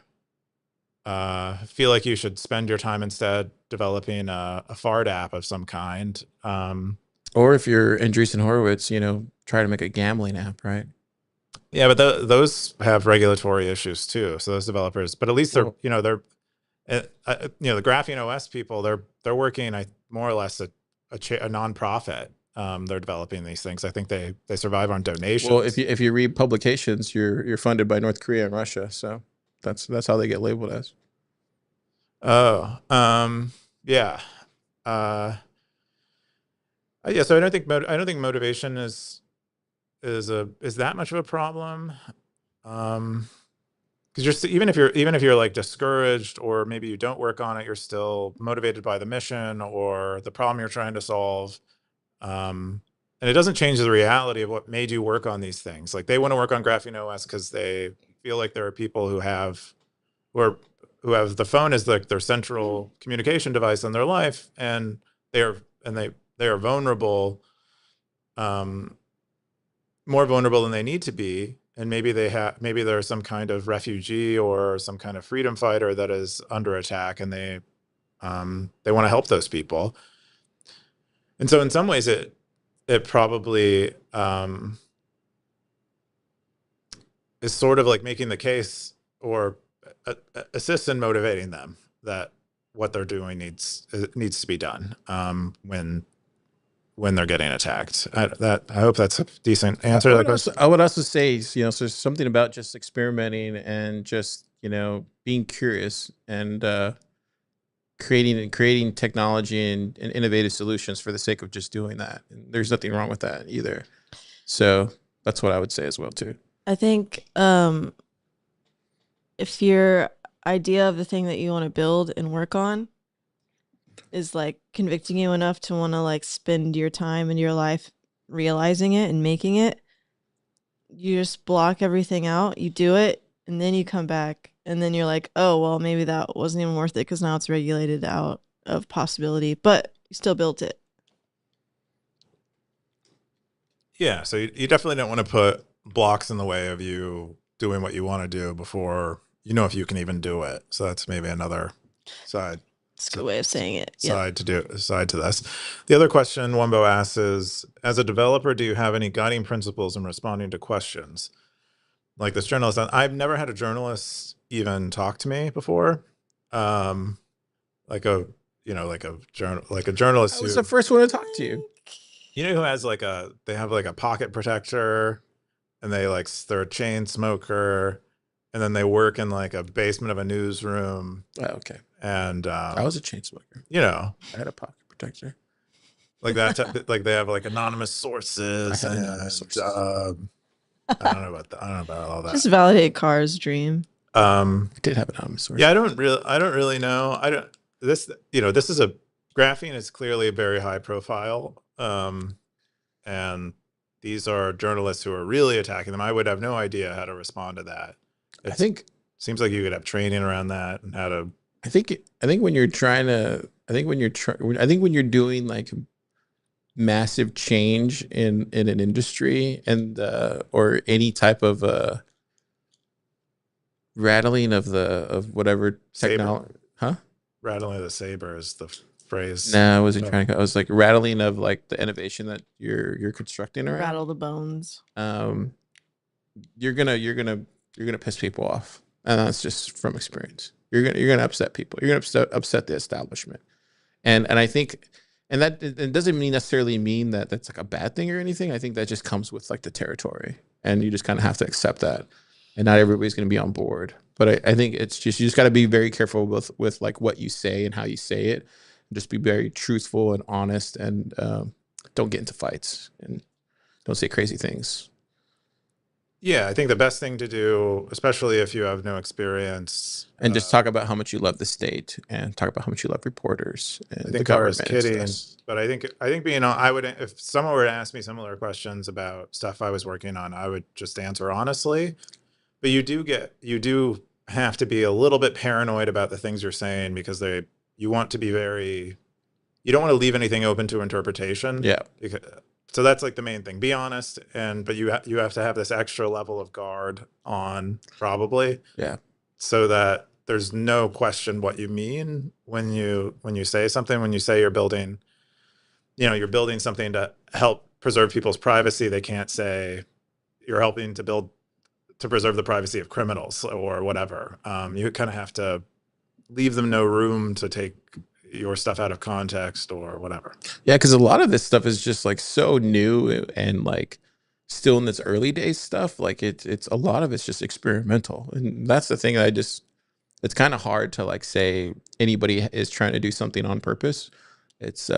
feel like you should spend your time instead developing a fart app of some kind. Or if you're Andreessen Horowitz, try to make a gambling app, right? Yeah, but those have regulatory issues too. So those developers, but at least they're the Graphene OS people, they're working more or less a nonprofit. They're developing these things. I think they survive on donations. Well, if you read publications, you're funded by North Korea and Russia, so that's how they get labeled as. Oh, yeah, yeah. So I don't think motivation is that much of a problem. Because even if you're like discouraged or maybe you don't work on it, you're still motivated by the mission or the problem you're trying to solve. And it doesn't change the reality of what made you work on these things. Like they want to work on Graphene OS because they feel like there are people who have the phone as like their central communication device in their life, and they are vulnerable, more vulnerable than they need to be. And maybe they're some kind of refugee or some kind of freedom fighter that is under attack, and they want to help those people. And so in some ways it probably is sort of like making the case or assists in motivating them that what they're doing needs to be done when they're getting attacked. I hope that's a decent answer to that question. I would also say, so there's something about just experimenting and just, being curious and creating technology and innovative solutions for the sake of just doing that. And there's nothing wrong with that either. So that's what I would say as well too. I think if your idea of the thing that you want to build and work on is like convicting you enough to want to like spend your time and your life realizing it and making it, you just block everything out, you do it, and then you come back and then you're like, oh, well, maybe that wasn't even worth it because now it's regulated out of possibility, but you still built it. Yeah, so you definitely don't want to put blocks in the way of you doing what you want to do before if you can even do it. So that's maybe another side. That's a good way of saying it. Side to this. The other question Wumbo asks is, as a developer, do you have any guiding principles in responding to questions? Like this journalist, I've never had a journalist even talk to me before. Like a journalist. I was the first one to talk to you. Who has they have like a pocket protector, and they're a chain smoker, and then they work in like a basement of a newsroom. Oh, okay. And I was a chain smoker. I had a pocket protector. Like that, like they have like anonymous sources. I had anonymous sources. I don't know about that. I don't know about all that. Just validate Carr's dream. I did have anonymous sources. Yeah, I don't really know. This is Graphene is clearly a very high profile. And these are journalists who are really attacking them. I would have no idea how to respond to that. I think seems like you could have training around that and how to. I think when you're trying to I think when you're doing like massive change in an industry and or any type of rattling of whatever technology, Saber. huh? Rattling of the saber is the phrase. No, I wasn't Oh. trying to. I was like rattling of like the innovation that you're constructing around. Rattle the bones. You're gonna piss people off, and that's just from experience. You're gonna upset people. You're gonna upset the establishment, and I think, and that it doesn't necessarily mean that that's like a bad thing or anything. I think that just comes with like the territory, and you just kind of have to accept that, and not everybody's gonna be on board. But I think it's just you just got to be very careful with like what you say and how you say it. Just be very truthful and honest, and don't get into fights and don't say crazy things. Yeah, I think the best thing to do, especially if you have no experience, And just talk about how much you love the state and talk about how much you love reporters and I the think I was government. kidding, but I think being I would if someone were to ask me similar questions about stuff I was working on, I would just answer honestly. But you do have to be a little bit paranoid about the things you're saying because you want to be you don't want to leave anything open to interpretation. Yeah. So that's like the main thing. Be honest, but you have to have this extra level of guard on probably. Yeah. So that there's no question what you mean when you say something. When you say you're building something to help preserve people's privacy, they can't say you're helping to preserve the privacy of criminals or whatever. You kind of have to leave them no room to take your stuff out of context or whatever. Yeah, because a lot of this stuff is just like so new and like still in its early days stuff. Like it's a lot of it's just experimental, and that's the thing. It's kind of hard to like say anybody is trying to do something on purpose. It's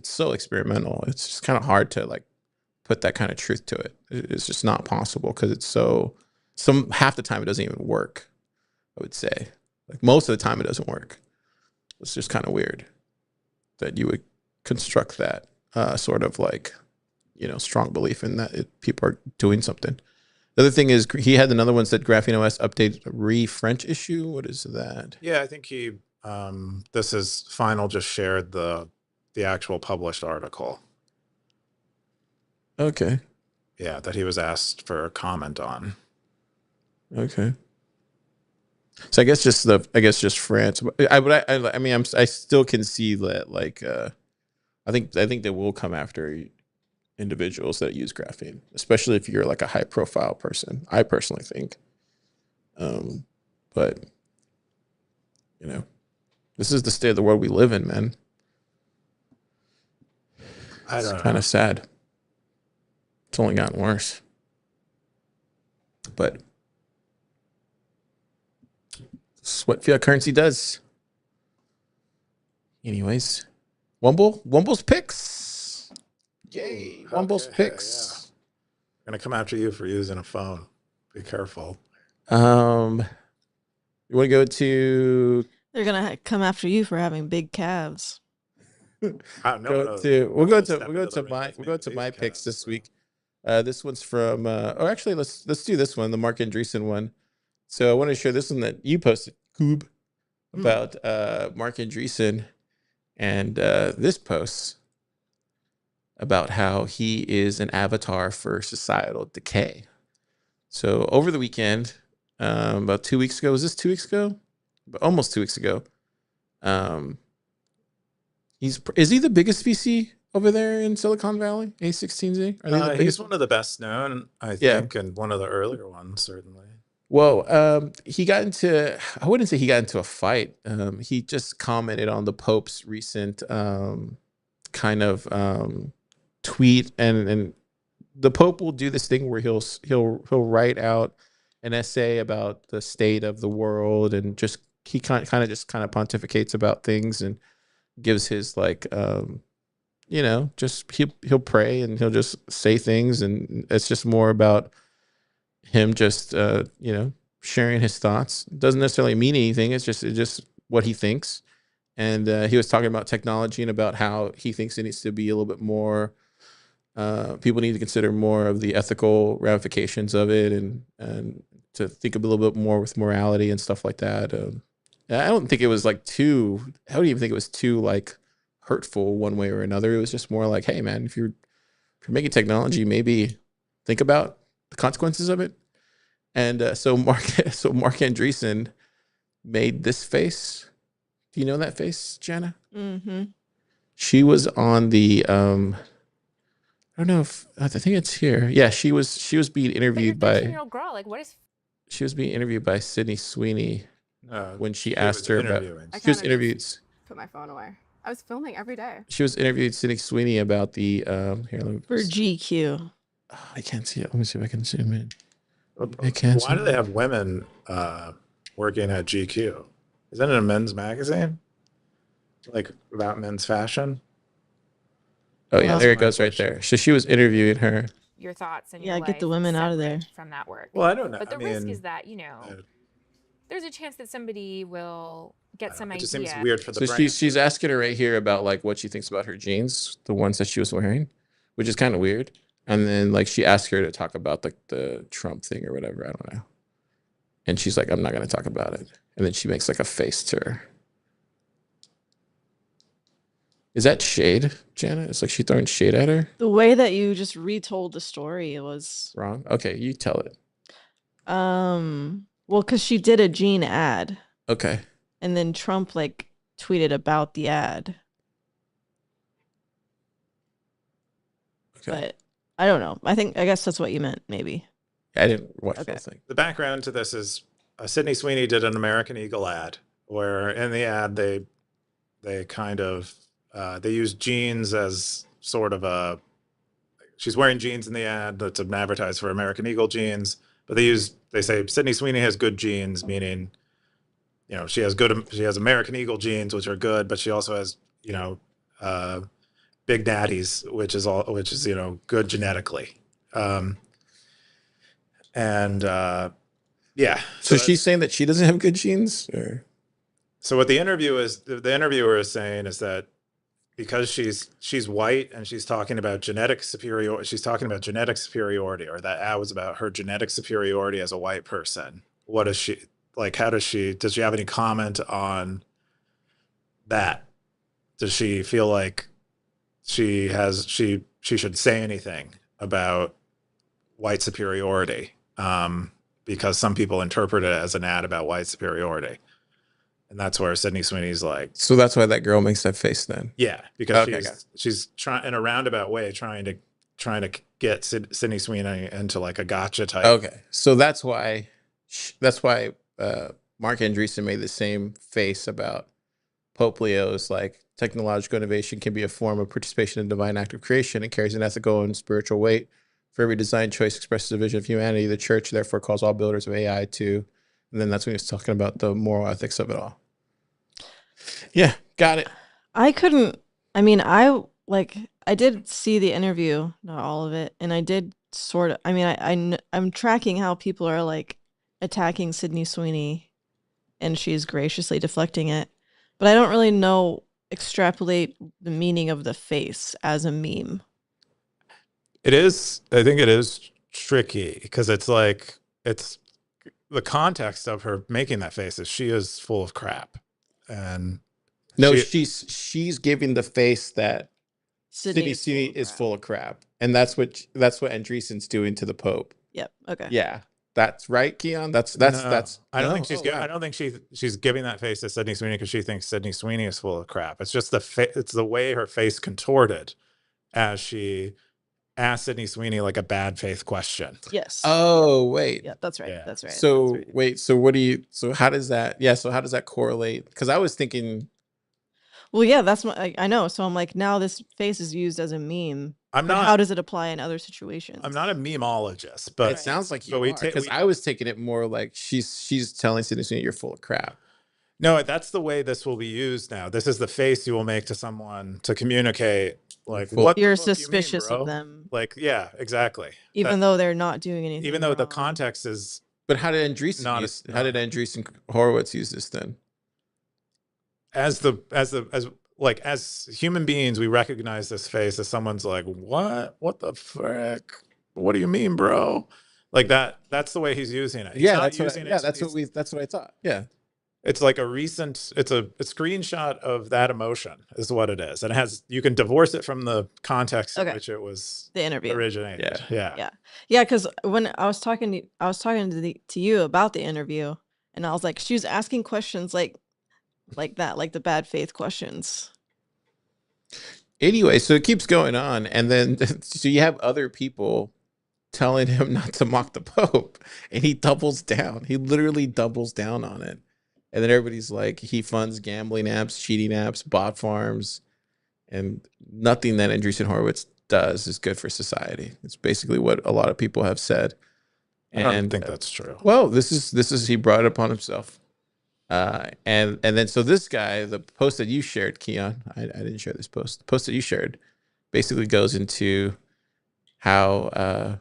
so experimental. It's just kind of hard to like put that kind of truth to it. It's just not possible because it's half the time it doesn't even work. I would say like most of the time it doesn't work. It's just kind of weird that you would construct that sort of like, strong belief in that people are doing something. The other thing is he had another one said Graphene OS update French issue. What is that? Yeah, I think this is Final just shared the actual published article. Okay. Yeah, that he was asked for a comment on. Okay. So I guess just France. I still can see that like I think they will come after individuals that use graphene, especially if you're like a high profile person. I personally think. But this is the state of the world we live in, man. It's kind of sad. It's only gotten worse. But that's what fiat currency does. Anyways, Wumble's picks. Yay, Wumble's picks. Yeah. I'm gonna come after you for using a phone. Be careful. You want to go to? They're gonna come after you for having big calves. We'll go to my picks this week. This one's from. Actually, let's do this one, the Mark Andreessen one. So I want to share this one that you posted, Coob, about Mark Andreessen, and this post about how he is an avatar for societal decay. So over the weekend, about 2 weeks ago, was this 2 weeks ago? Almost 2 weeks ago. Is he the biggest VC over there in Silicon Valley? A16Z? He's one of the best known, I think, and one of the earlier ones, certainly. Well, he got into, I wouldn't say he got into a fight. He just commented on the Pope's recent kind of tweet, and the Pope will do this thing where he'll write out an essay about the state of the world, and he kind of pontificates about things and gives his like just he'll pray and he'll just say things, and it's just more about him just sharing his thoughts. It doesn't necessarily mean anything. It's just what he thinks. And he was talking about technology and about how he thinks it needs to be a little bit more. People need to consider more of the ethical ramifications of it, and to think a little bit more with morality and stuff like that. I don't think it was like too. I don't even think it was too like hurtful one way or another. It was just more like, hey man, if you're making technology, maybe think about the consequences of it. And so Mark Andreessen made this face. Do you know that face, Jana? Mm-hmm. She was on the I don't know if I think it's here. Yeah, she was being interviewed by 13-year-old girl. Like, what is? She was being interviewed by Sydney Sweeney when she asked her about. She was interviewed. Put my phone away. I was filming every day. She was interviewed Sydney Sweeney about the here. Let me, For GQ. oh, I can't see it. Let me see if I can zoom in. Why do they have women working at GQ? Is that in a men's magazine? Like about men's fashion? Oh yeah, there it goes right there. So she was interviewing her. Your thoughts and Yeah, your get the life women out of there from that work. Well, I don't know. But the risk is that, you know, there's a chance that somebody will get some idea. It just seems weird for the So brand. she's asking her right here about like what she thinks about her jeans, the ones that she was wearing, which is kind of weird. And then like she asked her to talk about like the Trump thing or whatever. I don't know. And she's like, I'm not going to talk about it. And then she makes like a face to her. Is that shade, Jana? It's like she throwing shade at her. The way that you just retold the story was Wrong. Okay, you tell it. Well, because she did a Jean ad. Okay. And then Trump like tweeted about the ad. Okay. But I don't know. I guess that's what you meant, maybe. I didn't watch the thing. The background to this is Sydney Sweeney did an American Eagle ad where in the ad they kind of they use jeans as sort of a, she's wearing jeans in the ad that's an advertised for American Eagle jeans, but they say Sydney Sweeney has good jeans, meaning, you know, she has American Eagle jeans, which are good, but she also has, you know, Big Daddies, which is, you know, good genetically. Yeah. So she's saying that she doesn't have good genes? Or? So what the interviewer is saying is that because she's white and she's talking about genetic superiority, or that ad was about her genetic superiority as a white person. What is she like? Does she have any comment on that? Does she feel like she should say anything about white superiority? Because some people interpret it as an ad about white superiority. And that's where Sydney Sweeney's like. So that's why that girl makes that face then. Yeah, because she's trying in a roundabout way trying to get Sydney Sweeney into like a gotcha type. Okay, so that's why Mark Andreessen made the same face about Pope Leo's like technological innovation can be a form of participation in the divine act of creation. It carries an ethical and spiritual weight. For every design choice expresses a vision of humanity. The church therefore calls all builders of AI to. And then that's when he was talking about the moral ethics of it all. Yeah, got it. I did see the interview, not all of it. And I did sort of, I'm tracking how people are like attacking Sydney Sweeney and she's graciously deflecting it. But I don't really extrapolate the meaning of the face as a meme. I think it is tricky because it's the context of her making that face is she is full of crap. And no, she's giving the face that Sydney is full of crap. And that's what Andreessen's doing to the Pope. Yep. Okay. Yeah. That's right, Keyan. That's I don't think I don't think she's giving that face to Sydney Sweeney because she thinks Sydney Sweeney is full of crap. It's just it's the way her face contorted as she asked Sydney Sweeney like a bad faith question. Yes. Oh, wait. Yeah, that's right. Yeah. That's right. So that's right. Wait, so how does that correlate? Because I was thinking. Well, yeah, that's what I know. So I'm like, now this face is used as a meme. How does it apply in other situations? I'm not a memeologist, but it sounds like you are. Because I was taking it more like she's telling Sydney Sweeney you're full of crap. No, that's the way this will be used now. This is the face you will make to someone to communicate. Like, what you're suspicious of them. Like, yeah, exactly. Even though they're not doing anything. Even though the context is. But how did Andreessen Horowitz use this then? As human beings, we recognize this face as someone's like, what the frick? What do you mean, bro? Like that. That's the way he's using it. That's what I thought. Yeah. It's like it's a screenshot of that emotion is what it is. And you can divorce it from the context in which it was the interview originated. Yeah. Yeah, because when I was talking to you about the interview, and I was like, she was asking questions like that, like the bad faith questions. Anyway, so it keeps going on, and then so you have other people telling him not to mock the Pope, and he doubles down. He literally doubles down on it. And then everybody's like, he funds gambling apps, cheating apps, bot farms, and nothing that Andreessen Horowitz does is good for society. It's basically what a lot of people have said. I don't think that's true. Well, this is he brought it upon himself. And then so this guy, the post that you shared, Keyan, I didn't share this post. The post that you shared basically goes into how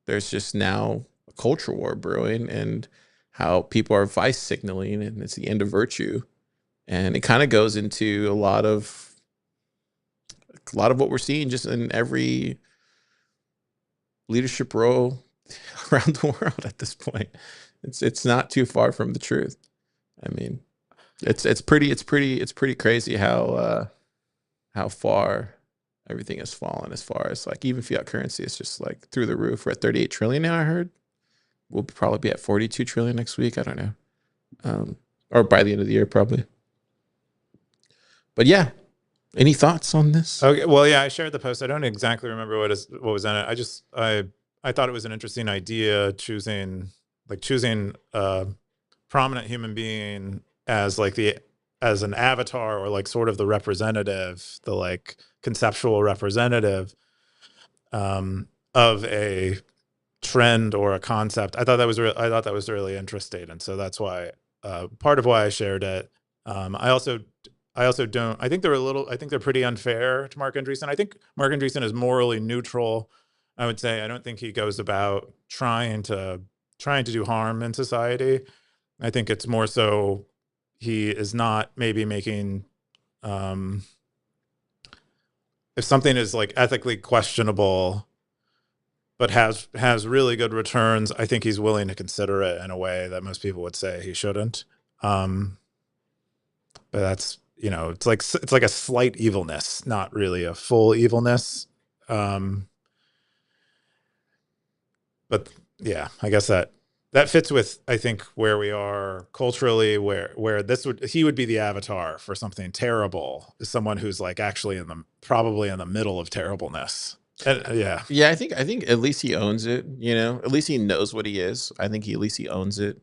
there's just now a culture war brewing, and how people are vice signaling, and it's the end of virtue. And it kind of goes into a lot of what we're seeing just in every leadership role around the world at this point. It's not too far from the truth. I mean, it's pretty crazy how far everything has fallen, as far as like even fiat currency is just like through the roof. We're at 38 trillion now, I heard. We'll probably be at 42 trillion next week. I don't know. Or by the end of the year, probably. But yeah, any thoughts on this? Okay. Well, yeah, I shared the post. I don't exactly remember what was in it. I thought it was an interesting idea, choosing a prominent human being as as an avatar, or like sort of the representative, the like conceptual representative of a trend or a concept. I thought that was really interesting, and so that's why part of why I shared it. I also don't. I think they're pretty unfair to Mark Andreessen. I think Mark Andreessen is morally neutral. I would say I don't think he goes about trying to do harm in society. I think it's more so he is not maybe making if something is like ethically questionable but has really good returns, I think he's willing to consider it in a way that most people would say he shouldn't. But that's, it's like a slight evilness, not really a full evilness. But yeah, I guess that fits with, I think, where we are culturally, where he would be the avatar for something terrible, is someone who's like actually probably in the middle of terribleness. Yeah. I think at least he owns it. At least he knows what he is. I think at least he owns it,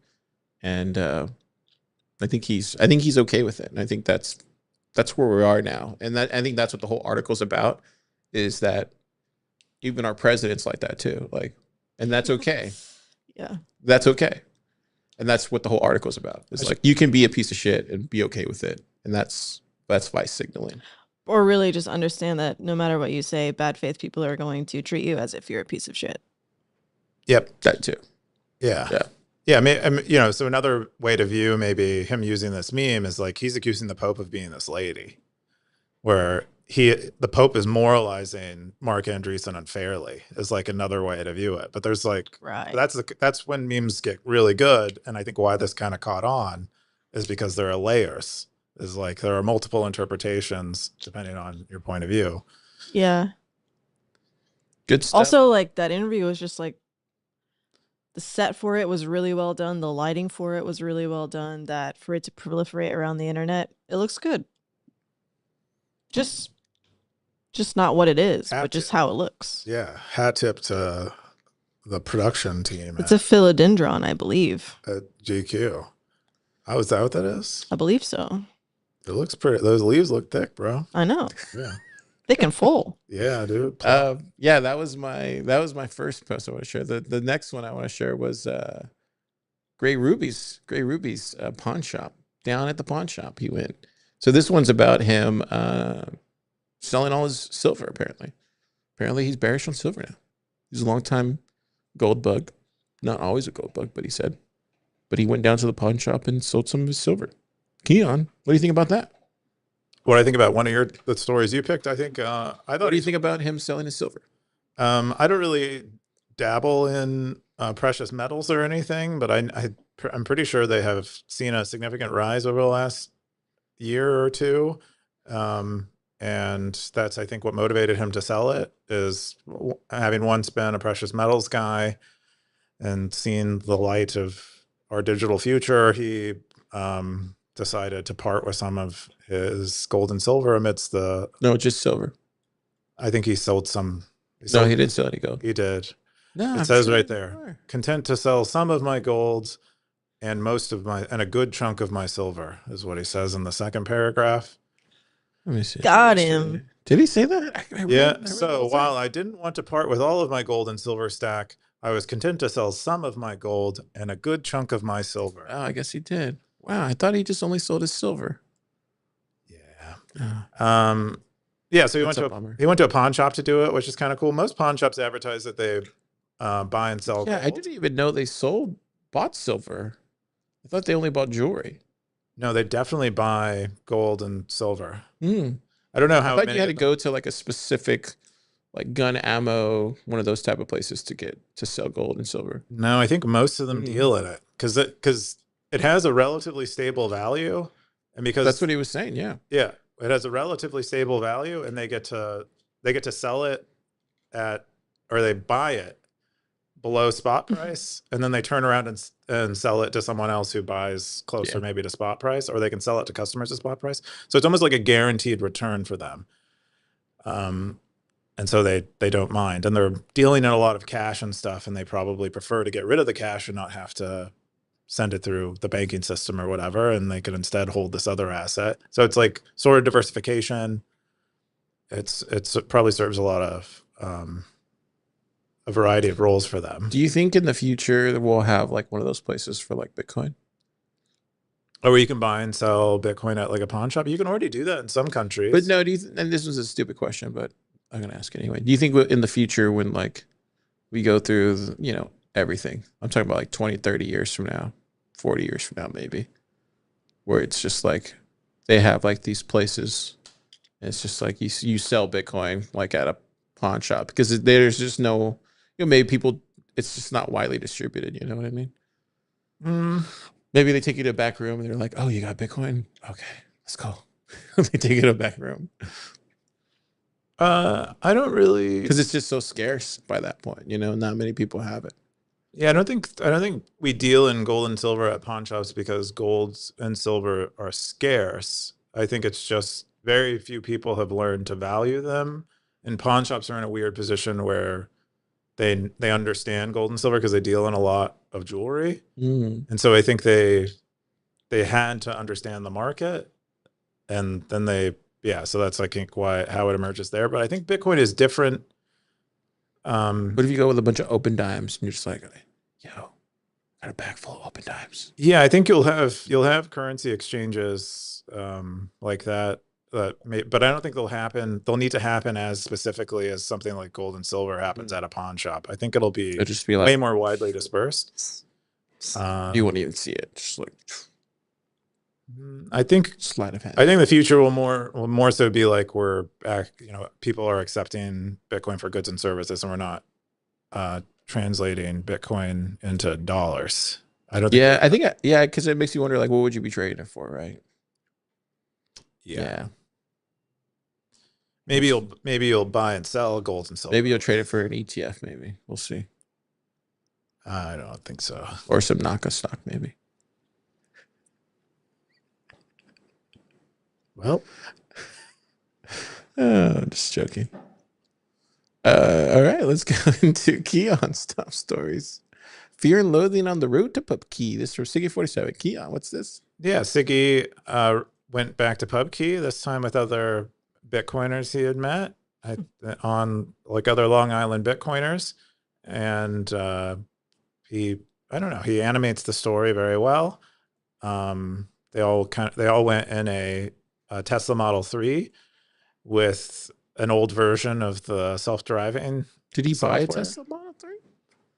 and I think he's okay with it. And I think that's where we are now. And I think that's what the whole article's about, is that even our president's like that too. Like, and that's okay. Yeah. That's okay. And that's what the whole article's about. It's like, you can be a piece of shit and be okay with it. And that's vice signaling. Or really just understand that no matter what you say, bad faith people are going to treat you as if you're a piece of shit. Yep. That too. Yeah. Yeah. So another way to view maybe him using this meme is like, he's accusing the Pope of being this lady, where the Pope is moralizing Mark Andreessen unfairly, is like another way to view it. But there's like, right. That's when memes get really good. And I think why this kind of caught on is because there are layers. Is like there are multiple interpretations depending on your point of view. Yeah. Good stuff. Also, like, that interview was just like, the set for it was really well done. The lighting for it was really well done. That for it to proliferate around the internet, it looks good. Just not what it is, but just how it looks. Yeah. Hat tip to the production team. It's a philodendron, I believe. At GQ. Oh, is that what that is? I believe so. It looks pretty. Those leaves look thick, bro. I know. Yeah. Thick and full. Yeah, dude. Yeah, that was my first post I want to share. The next one I want to share was Gray Ruby's pawn shop. Down at the pawn shop he went. So this one's about him selling all his silver, apparently. Apparently he's bearish on silver now. He's a longtime gold bug. Not always a gold bug, but he said. But he went down to the pawn shop and sold some of his silver. Keyan, what do you think about that? What I think about one of the stories you picked, I think what do you think about him selling his silver? I don't really dabble in precious metals or anything, but I'm pretty sure they have seen a significant rise over the last year or two. And that's, I think, what motivated him to sell it, is having once been a precious metals guy and seen the light of our digital future. He decided to part with some of his gold and silver amidst the. No, just silver. I think he sold some. No, he didn't sell any gold. He did. No, it I'm says sure right they there, are. content to sell some of my gold and a good chunk of my silver, is what he says in the second paragraph. Let me see. Got him. Did he say that? I read So while I didn't want to part with all of my gold and silver stack, I was content to sell some of my gold and a good chunk of my silver. Oh, I guess he did. Wow, I thought he just only sold his silver. Yeah. Oh. Yeah, so he went to a pawn shop to do it, which is kind of cool. Most pawn shops advertise that they buy and sell gold. I didn't even know they bought silver. I thought they only bought jewelry. No, they definitely buy gold and silver. I don't know how. I thought you had to go to like a specific, like gun ammo, one of those type of places to sell gold and silver. No, I think most of them deal in it because it has a relatively stable value, and because that's what he was saying. Yeah, it has a relatively stable value, and they get to sell it or they buy it below spot price, and then they turn around and sell it to someone else who buys closer maybe to spot price, or they can sell it to customers at spot price. So it's almost like a guaranteed return for them. And so they don't mind, and they're dealing in a lot of cash and stuff, and they probably prefer to get rid of the cash and not have to send it through the banking system or whatever, and they can instead hold this other asset. So it's like sort of diversification. It probably serves a lot of a variety of roles for them. Do you think in the future we'll have like one of those places for like Bitcoin? Or where you can buy and sell Bitcoin at like a pawn shop? You can already do that in some countries. But no, and this was a stupid question, but I'm going to ask anyway. Do you think in the future when like we go through, everything, I'm talking about like 20, 30 years from now, 40 years from now, maybe, where it's just like they have like these places, and it's just like you sell Bitcoin like at a pawn shop because there's just no, maybe people, it's just not widely distributed. You know what I mean? Maybe they take you to a back room and they're like, oh, you got Bitcoin? Okay, let's go. They take you to a back room. I don't really, because it's just so scarce by that point. Not many people have it. Yeah, I don't think we deal in gold and silver at pawn shops because gold and silver are scarce. I think it's just very few people have learned to value them, and pawn shops are in a weird position where they understand gold and silver because they deal in a lot of jewelry, and so I think they had to understand the market, and then so that's I think how it emerges there. But I think Bitcoin is different. What if you go with a bunch of open dimes and you're just like, yo, got a bag full of open dimes? Yeah, I think you'll have currency exchanges like that. But I don't think they'll happen. They'll need to happen as specifically as something like gold and silver happens at a pawn shop. I think it'll just be like way more widely dispersed. You won't even see it. Just like, I think sleight of hand. I think the future will more so be like we're back. People are accepting Bitcoin for goods and services, and we're not translating Bitcoin into dollars. I don't. I think because it makes you wonder, like, what would you be trading it for, right? Yeah. Maybe you'll buy and sell gold and silver. Maybe you'll trade it for an ETF. Maybe we'll see. I don't think so. Or some Naka stock, maybe. Well, just joking. All right, let's go into Keyan's top stories. Fear and loathing on the road to PubKey. This is from Siggy47. Keyan, what's this? Yeah, Siggy went back to PubKey, this time with other Bitcoiners he had met on like other Long Island Bitcoiners. And he animates the story very well. They all went in a Tesla Model 3 with an old version of the self-driving. Did he software. buy a Tesla Model 3?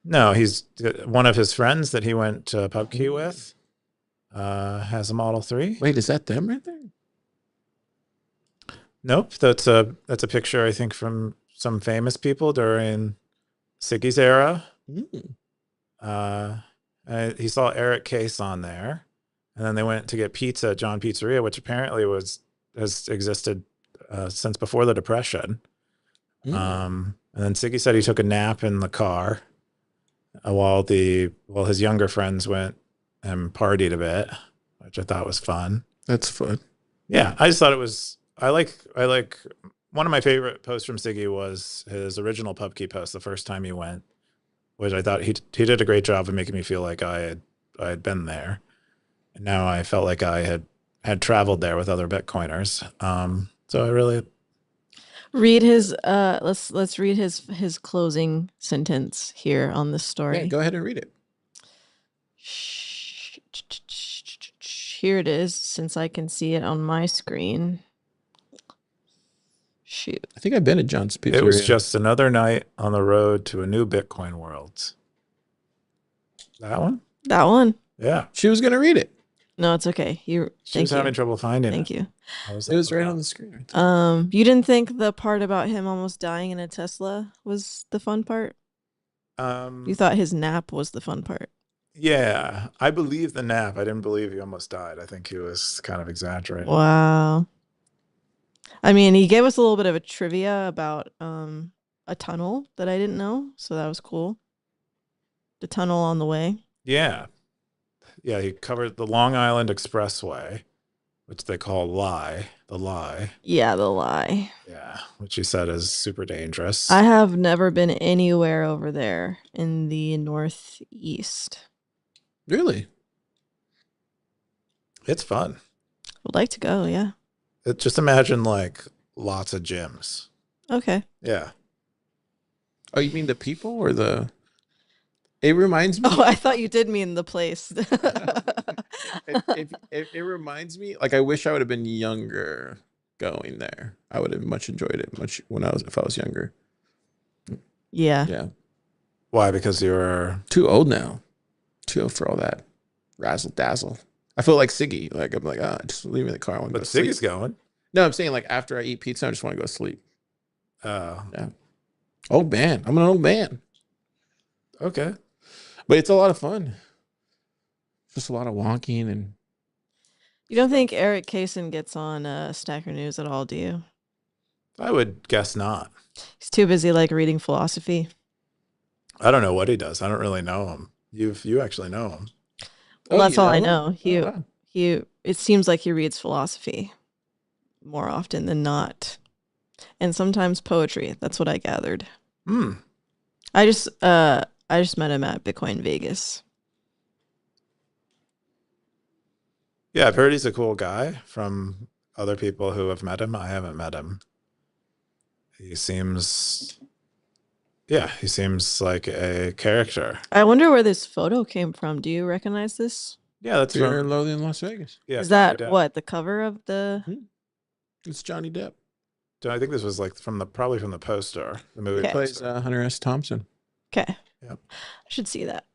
No, he's one of his friends that he went to PubKey with has a Model 3. Wait, is that them right there? Nope, that's a picture I think from some famous people during Siggy's era. He saw Eric Case on there, and then they went to get pizza at John Pizzeria, which apparently has existed since before the Depression. And then Siggy said he took a nap in the car while his younger friends went and partied a bit, which I thought was fun. That's fun. Yeah, I just thought it was. I like one of my favorite posts from Siggy was his original Pubkey post the first time he went, which I thought he did a great job of making me feel like I had been there, and now I felt like I had traveled there with other Bitcoiners. So I really read his let's read his closing sentence here on this story. Yeah, go ahead and read it. Here it is, since I can see it on my screen. Shoot. I think I've been at John's Pizzeria. It was just another night on the road to a new Bitcoin world. That one? That one? Yeah. She was going to read it. No, it's okay. She was having trouble finding it. Thank you. It was right on the screen. Right there. You didn't think the part about him almost dying in a Tesla was the fun part? You thought his nap was the fun part. Yeah, I believe the nap. I didn't believe he almost died. I think he was kind of exaggerating. Wow. I mean, he gave us a little bit of a trivia about a tunnel that I didn't know, so that was cool. The tunnel on the way. Yeah. Yeah, he covered the Long Island Expressway, which they call the lie. Yeah, the lie. Yeah, which he said is super dangerous. I have never been anywhere over there in the Northeast. Really? It's fun. Would like to go, yeah. Just imagine like lots of gyms. Okay. Yeah. Oh, you mean the people or the... It reminds me... Oh, I thought you did mean the place. It reminds me... Like, I wish I would have been younger going there. I would have much enjoyed it if I was younger. Yeah. Yeah. Why? Because you're... Too old now. Too old for all that razzle dazzle. I feel like Siggy. Like, I'm like, just leave me in the car. I want to But go to sleep. Siggy's going. No, I'm saying like after I eat pizza, I just want to go to sleep. Oh. Yeah. Old man. I'm an old man. Okay. But it's a lot of fun. Just a lot of wonking and... You don't think Eric Kaysen gets on Stacker.News at all, do you? I would guess not. He's too busy like reading philosophy. I don't know what he does. I don't really know him. You actually know him. Well, that's all I know. Wow. It seems like he reads philosophy more often than not. And sometimes poetry. That's what I gathered. I just met him at Bitcoin Vegas. Yeah, I've heard he's a cool guy from other people who have met him. I haven't met him. He seems like a character. I wonder where this photo came from. Do you recognize this? Yeah, that's Fear and Loathing in Las Vegas. Yeah, Is that what, the cover of the... It's Johnny Depp. I think this was like probably from the poster, the movie. Okay. Plays Hunter S. Thompson. Okay. Yep. I should see that.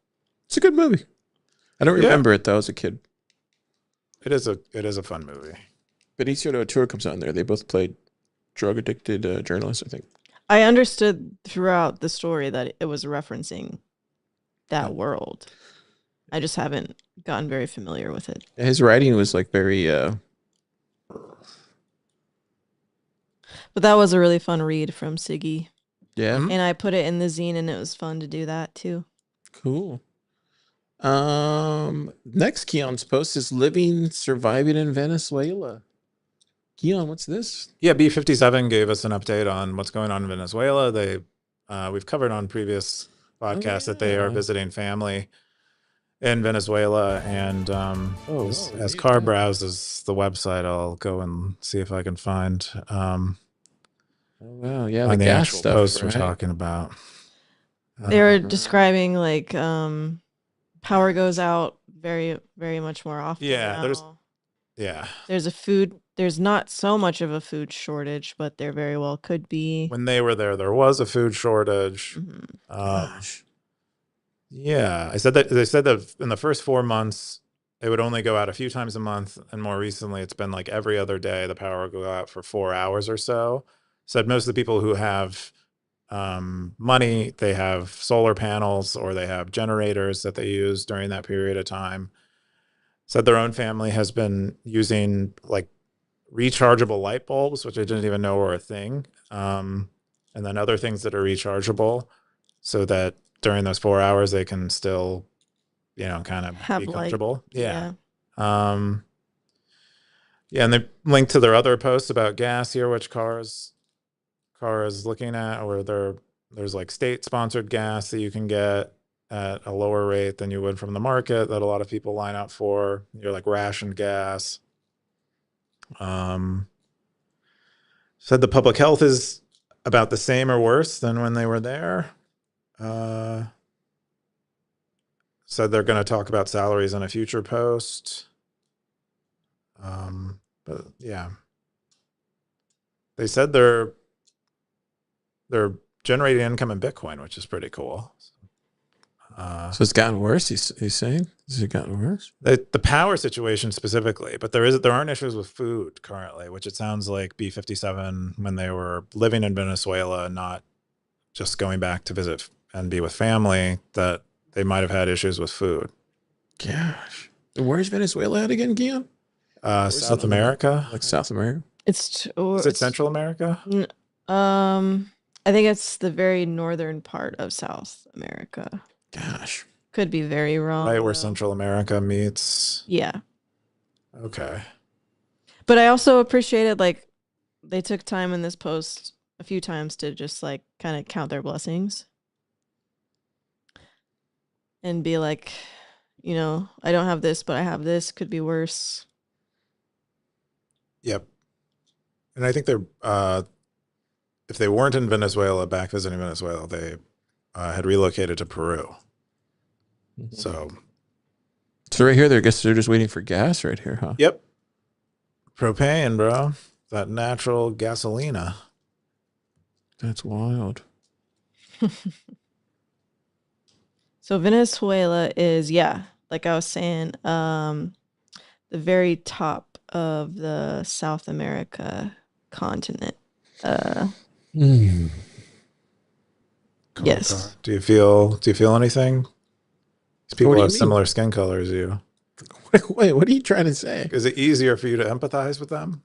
It's a good movie. I don't remember it though as a kid. It is a fun movie. Benicio del Toro comes on there. They both played drug addicted journalists, I think. I understood throughout the story that it was referencing that world. I just haven't gotten very familiar with it. His writing was like very But that was a really fun read from Siggy. yeah. And I put it in the zine and it was fun to do that too. Cool. Next Keyan's post is surviving in Venezuela. Keyan, what's this? Yeah, B57 gave us an update on what's going on in Venezuela. We've covered on previous podcasts that they are visiting family in Venezuela, and as Car browses the website, I'll go and see if I can find Wow, yeah, the gas actual stuff post we're right? talking about. They were describing like power goes out very, very much more often. Yeah, now. There's not so much of a food shortage, but there very well could be. When they were there was a food shortage. Gosh. Yeah, they said that in the first 4 months, it would only go out a few times a month, and more recently, it's been like every other day the power will go out for 4 hours or so. Said most of the people who have money. They have solar panels or they have generators that they use during that period of time. Said their own family has been using like rechargeable light bulbs, which I didn't even know were a thing. And then other things that are rechargeable so that during those 4 hours they can still, kind of Have be like, comfortable. yeah. Yeah. And they linked to their other posts about gas here, which car is looking at, where there's like state sponsored gas that you can get at a lower rate than you would from the market that a lot of people line up for. You're like rationed gas. Said the public health is about the same or worse than when they were there. Said they're going to talk about salaries in a future post. But yeah, they said they're generating income in Bitcoin, which is pretty cool. So it's gotten worse. He's saying, has it gotten worse? The power situation specifically, but there aren't issues with food currently, which it sounds like B-57 when they were living in Venezuela and not just going back to visit and be with family, that they might have had issues with food. Gosh, where's Venezuela at again, Keyan? South America, like South America. Is it Central America? I think it's the very northern part of South America. Gosh, could be very wrong. Right where Central America meets. Yeah. Okay. But I also appreciated like they took time in this post a few times to just like kind of count their blessings and be like, I don't have this, but I have this. Could be worse. Yep. And I think they're if they weren't in Venezuela, back visiting Venezuela, they had relocated to Peru. Mm-hmm. So right here, I guess they're just waiting for gas right here, huh? Yep. Propane, bro. That natural gasolina. That's wild. So Venezuela is, like I was saying, the very top of the South America continent. Yes. Do you feel anything? These people have similar skin color as you. Wait, what are you trying to say? Is it easier for you to empathize with them?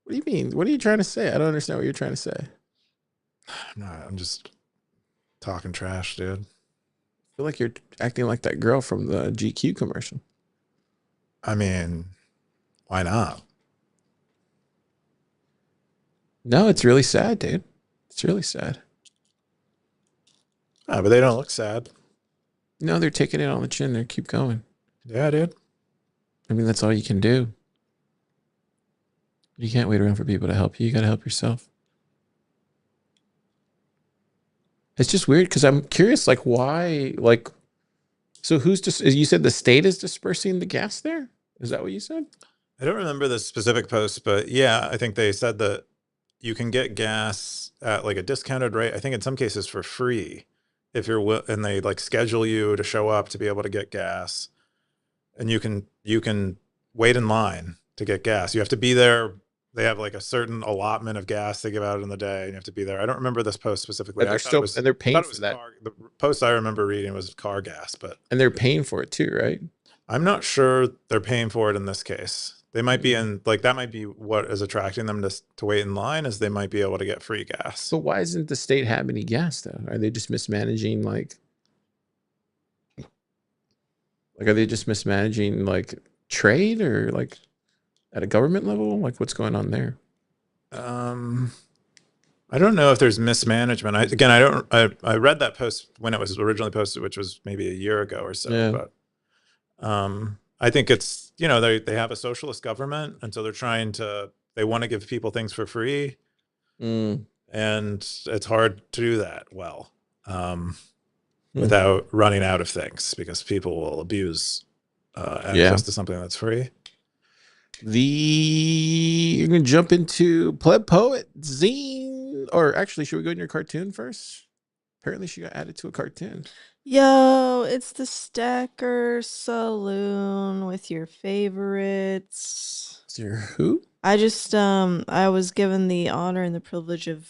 What do you mean? What are you trying to say? I don't understand what you're trying to say. No, I'm just talking trash, dude. I feel like you're acting like that girl from the GQ commercial. I mean, why not? No, it's really sad, dude. It's really sad. Ah, but they don't look sad. No, they're taking it on the chin. They keep going. Yeah, dude. I mean, that's all you can do. You can't wait around for people to help you. You got to help yourself. It's just weird because I'm curious, like, why, like, so who's just, you said the state is dispersing the gas there? Is that what you said? I don't remember the specific post, but yeah, I think they said that you can get gas at like a discounted rate. I think in some cases for free if you're, and they like schedule you to show up to be able to get gas, and you can wait in line to get gas. You have to be there. They have like a certain allotment of gas they give out in the day, and you have to be there. I don't remember this post specifically. And they're paying for that. The post I remember reading was car gas, and they're paying for it too, right? I'm not sure they're paying for it in this case. They might be in, like, that might be what is attracting them to wait in line, is they might be able to get free gas. So why isn't the state have any gas though? Are they just mismanaging like are they just mismanaging like trade, or like at a government level? Like what's going on there? I don't know if there's mismanagement. I read that post when it was originally posted, which was maybe a year ago or so. Yeah. But I think it's, they have a socialist government, and so they want to give people things for free. And it's hard to do that well without running out of things, because people will abuse access to something that's free. You're gonna jump into Pleb Poet Zine, or actually, should we go in your cartoon first? Apparently, she got added to a cartoon. Yo, it's the Stacker Saloon with your favorites. Your who? I just I was given the honor and the privilege of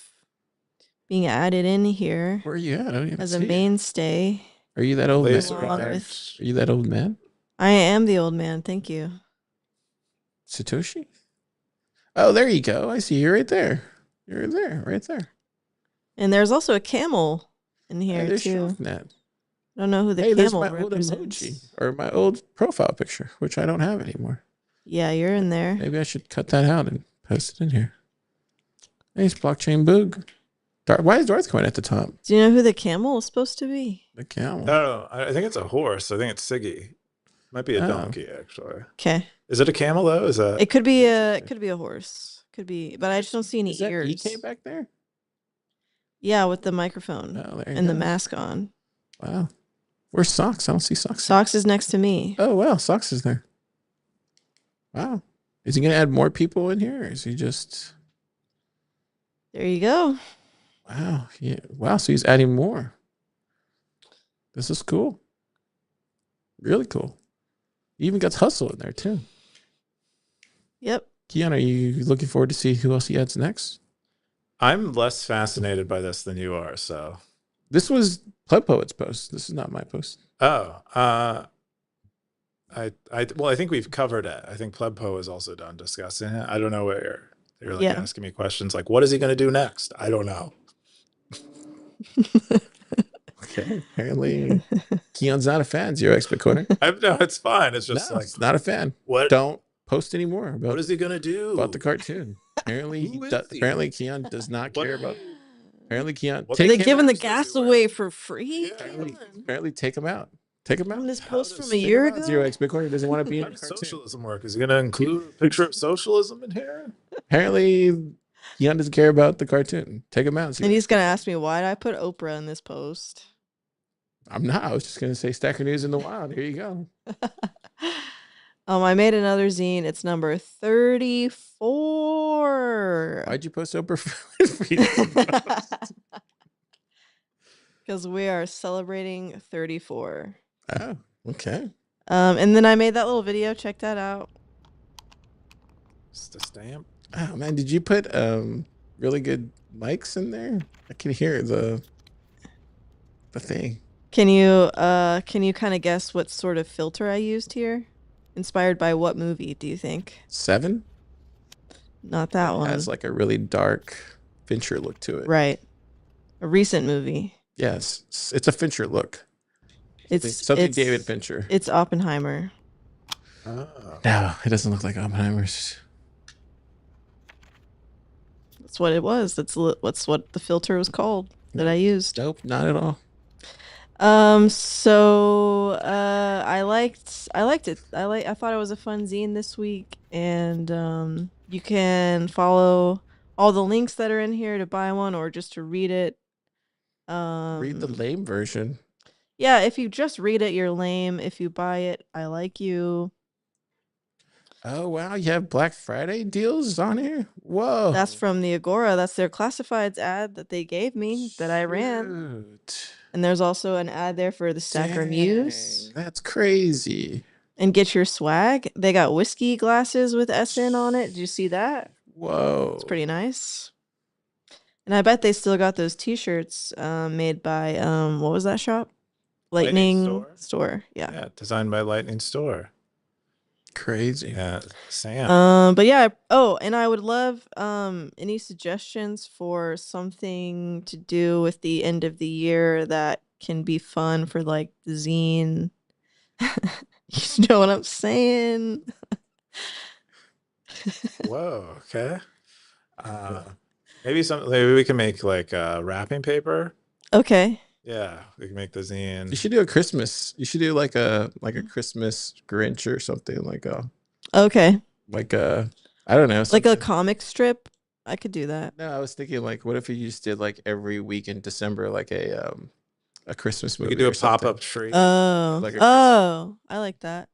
being added in here Where are you at? I don't even as a see you. mainstay. Are you that old man? Laser Along art. with- Are you that old man? I am the old man. Thank you. Satoshi? Oh, there you go. I see you right there. You're there, right there. And there's also a camel in here There's too. Shocknet. I don't know who the Hey, there's camel my old represents. emoji or my old profile picture, which I don't have anymore. Yeah, you're in there. Maybe I should cut that out and post it in here. Thanks, Blockchain Boog. Why is Darth Coin at the top? Do you know who the camel is supposed to be? The camel. Oh, I think it's a horse. I think it's Siggy. Might be a Oh. donkey, actually. Okay. Is it a camel though? Is that? It could be a horse. Could be, but I just don't see any Is that ears. EK back there? Yeah, with the microphone Oh, there you and the go. mask on. Wow. Where's Socks? I don't see Socks. Socks is next to me. Oh, wow. Socks is there. Wow. Is he going to add more people in here? Or is he just. There you go. Wow. Yeah. Wow. So he's adding more. This is cool. Really cool. You even got Hustle in there, too. Yep. Keyan, are you looking forward to see who else he adds next? I'm less fascinated by this than you are. So. This was Pleb Poet's post. This is not my post. Oh. I think we've covered it. I think Plebpo is also done discussing it. I don't know where you're like Yeah. asking me questions like, what is he going to do next? I don't know. Okay. Apparently, Keon's not a fan. Zero X Bitcoiner. No, it's fine. It's just No, like, it's not a fan. what? Don't post anymore What about, is he going to do? about the cartoon. Apparently, Who is he? apparently Keon does not What- care about. Apparently, Keon. What Are Take they him giving out. the does he gas wear? away for free? Yeah. Apparently, take him out. Take him On out. this How post does from a Zero year ago? Zero X Bitcoiner doesn't want to be in How the does cartoon. socialism work? Is he going to include a picture of socialism in here? Apparently, Keon doesn't care about the cartoon. Take him out. And he's gonna ask me why did I put Oprah in this post? I'm not. I was just gonna say Stacker.News in the wild. Here you go. I made another zine. It's number 34. Why'd you post Oprah for Because we are celebrating 34. Oh, okay. And then I made that little video. Check that out. Just a stamp. Oh man, did you put really good mics in there? I can hear the thing. Can you kind of guess what sort of filter I used here? Inspired by what movie, do you think? 7 Not that one. has like a really dark Fincher look to it. Right. A recent movie. Yes, it's a Fincher look. It's Something David Fincher. It's Oppenheimer. Oh. No, it doesn't look like Oppenheimer's. That's what it was. That's what the filter was called that I used. Nope, not at all. So I liked it. I thought it was a fun zine this week, and you can follow all the links that are in here to buy one or just to read it. Read the lame version. Yeah, if you just read it, you're lame. If you buy it, I like you. Oh wow, you have Black Friday deals on here? Whoa. That's from the Agora. That's their classifieds ad that they gave me that I ran. Shoot. And there's also an ad there for the Stacker.News. Dang, that's crazy. And get your swag. They got whiskey glasses with SN on it. Did you see that? Whoa. It's pretty nice. And I bet they still got those t-shirts made by what was that shop? Lightning Store. Yeah. Yeah, designed by Lightning Store. Crazy. Yeah, Sam. But yeah, and I would love any suggestions for something to do with the end of the year that can be fun for like the zine. You know what I'm saying? Whoa. Okay. Maybe we can make like wrapping paper. Okay. Yeah, we can make the zine. You should do a Christmas. You should do like a Christmas Grinch or something Okay. I don't know. Like a something. comic strip. I could do that. No, I was thinking like, what if you just did like every week in December, like a Christmas movie? We could do or a something. pop-up tree. Like a I like that.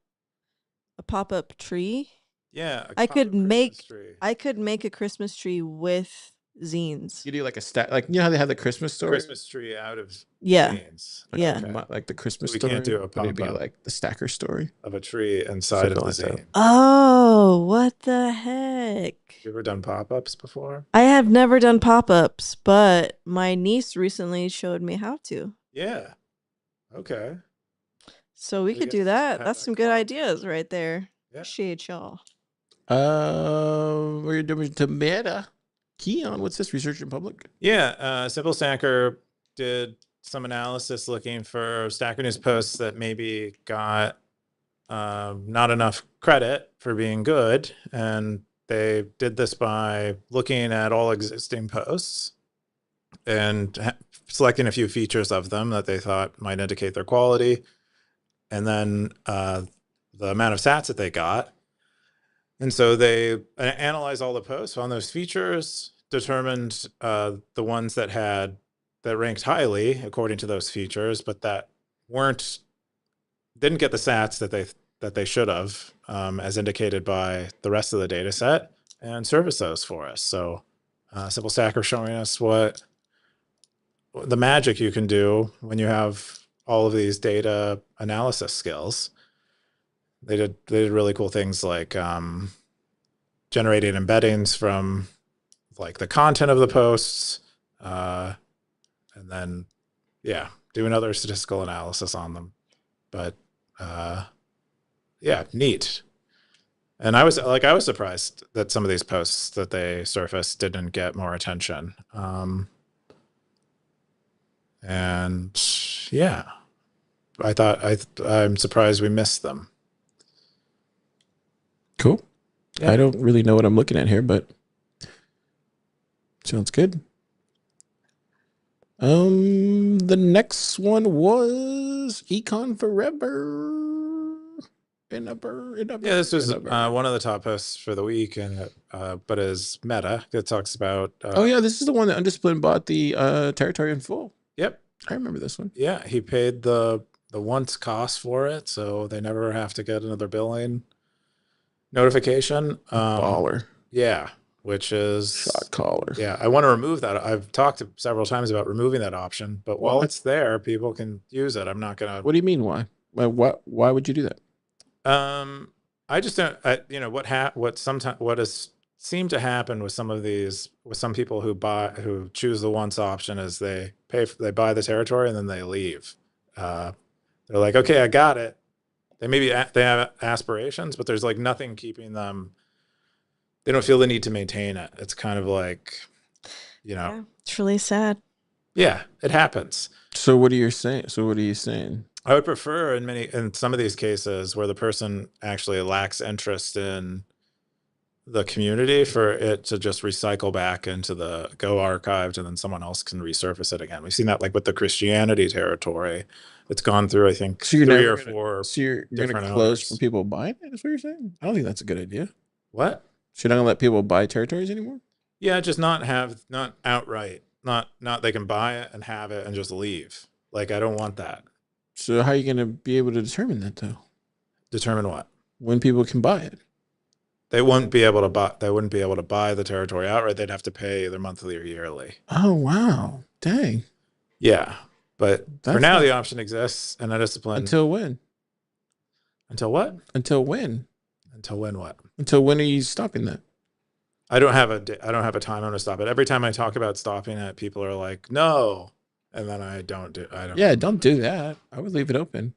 A pop-up tree. Yeah, I could pop-up Christmas make tree. I could make a Christmas tree with zines. You do like a stack, like you know how they have the Christmas story, Christmas tree out of Yeah. zines. like, Yeah. like the Christmas So we story. can't do a but it'd be pop-up. like the Stacker story. Of a tree inside of Something the like that. zine. Oh, what the heck? You ever done pop-ups before? I have never done pop-ups, but my niece recently showed me how to. Yeah. Okay. So we We could get do that. to That's have some that good content. ideas right there. Yeah. Appreciate y'all. We're doing tomato. Keyan, what's this? Research in public? Yeah. Simple Stacker did some analysis looking for Stacker.News posts that maybe got not enough credit for being good. And they did this by looking at all existing posts and selecting a few features of them that they thought might indicate their quality. And then the amount of sats that they got. And so they analyzed all the posts on those features, determined the ones that ranked highly according to those features, but that didn't get the sats that they should have, as indicated by the rest of the data set, and service those for us. So Simple Stacker showing us what the magic you can do when you have all of these data analysis skills. They did really cool things like generating embeddings from like the content of the posts, and then doing other statistical analysis on them. But neat. And I was surprised that some of these posts that they surfaced didn't get more attention. And yeah, I'm surprised we missed them. Cool. Yeah. I don't really know what I'm looking at here, but sounds good. The next one was Econ Forever. Yeah, this was one of the top posts for the week, and but is Meta that talks about. Oh yeah, this is the one that Undisciplined bought the territory in full. Yep, I remember this one. Yeah, he paid the once cost for it, so they never have to get another billing notification. Baller. Yeah, which is Shot caller. Yeah, I want to remove that. I've talked several times about removing that option, but while it's there, people can use it. I'm not gonna. What do you mean? Why? Why would you do that? I just don't. What has seemed to happen with some people who choose the once option is they buy the territory and then they leave. They're like, okay, I got it. They have aspirations, but there's like nothing keeping them. They don't feel the need to maintain it. It's kind of like, Yeah, it's really sad. Yeah, it happens. So what are you saying? I would prefer in some of these cases where the person actually lacks interest in the community for it to just recycle back into the Go archived, and then someone else can resurface it again. We've seen that like with the Christianity territory. It's gone through, I think, So 3 or 4. So you're going to close for people buying it? Is what you're saying? I don't think that's a good idea. What? So you're not going to let people buy territories anymore? Yeah, just not outright. Not they can buy it and have it and just leave. Like, I don't want that. So how are you going to be able to determine that, though? Determine what? When people can buy it. They wouldn't be able to buy the territory outright. They'd have to pay either monthly or yearly. Oh, wow. Dang. Yeah. But That's for now, the option exists, and Undisciplined. Until when? Until what? Until when? Until when what? Until when are you stopping that? I don't have a time I'm going to stop it. Every time I talk about stopping it, people are like, no. And then I don't. Yeah, don't do that. I would leave it open.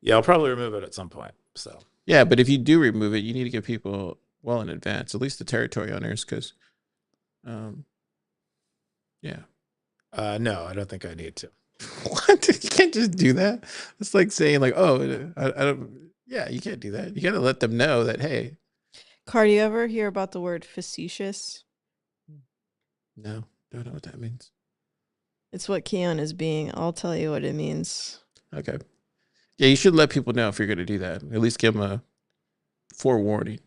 Yeah, I'll probably remove it at some point. So. Yeah, but if you do remove it, you need to give people well in advance, at least the territory owners, because, yeah. No, I don't think I need to. What? You can't just do that. It's like saying like, oh, I don't. Yeah, you can't do that. You got to let them know that, hey. Car, do you ever hear about the word facetious? No, don't know what that means. It's what Keyan is being. I'll tell you what it means. Okay. Yeah, you should let people know if you're going to do that. At least give them a forewarning.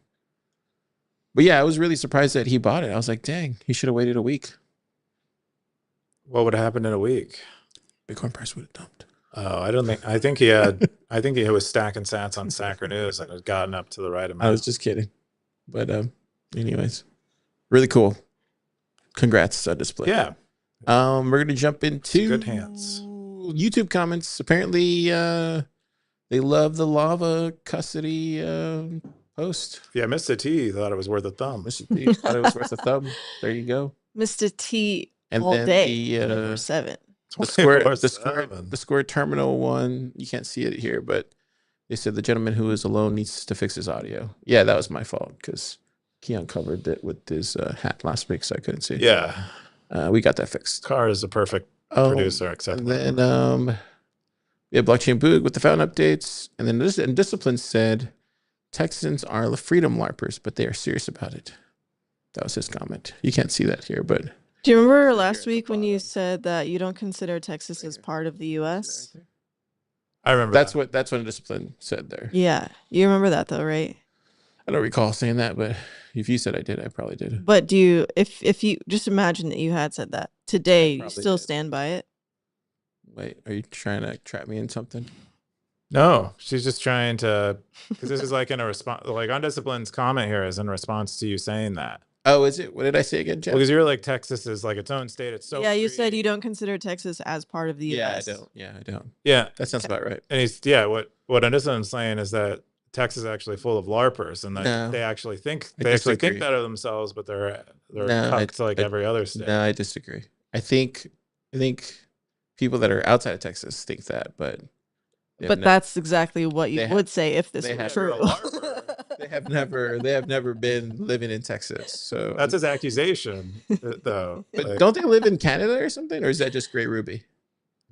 But yeah, I was really surprised that he bought it. I was like, dang, he should have waited a week. What would have happened in a week? Bitcoin price would have dumped. Oh, I think he was stacking sats on Stacker.News and had gotten up to the right amount. I was just kidding. But anyways, really cool. congrats, Display. Yeah. We're gonna jump into good hands. YouTube comments. Apparently, they love the lava custody post. Yeah, Mr. T thought it was worth a thumb. Mr. T thought it was worth a thumb. There you go. Mr. T And all then day, the 24/7. the Square Terminal one. You can't see it here, but they said the gentleman who is alone needs to fix his audio. Yeah, that was my fault because Keyan covered it with his hat last week, so I couldn't see. Yeah. We got that fixed. Carr is a perfect producer, except and then we have Blockchain Boog with the fountain updates, and then Discipline said Texans are freedom LARPers, but they are serious about it. That was his comment. You can't see that here, but Do you remember last week when you said that you don't consider Texas as part of the U.S.? I remember that's what Discipline said there. Yeah, you remember that though, right? I don't recall saying that, but if you said I did, I probably did. But do you, if you just imagine that you had said that today, you still stand by it? Wait, are you trying to trap me in something? No, she's just trying to, because this is like in a response, like Undisciplined's comment here is in response to you saying that. Oh, is it? What did I say again, Jeff? Because you're like, Texas is like its own state. It's so yeah, you free. said you don't consider Texas as part of the U.S. I don't. Yeah, I don't. Yeah, that sounds about right. And what Undisciplined's saying is that Texas is actually full of LARPers, and that they actually think that of themselves, but they're cucked like every other state. No, I disagree. I think people that are outside of Texas think that, but that's exactly what you would say if this were true. They have never been living in Texas. So that's his accusation, though. But don't they live in Canada or something, or is that just Grey Ruby?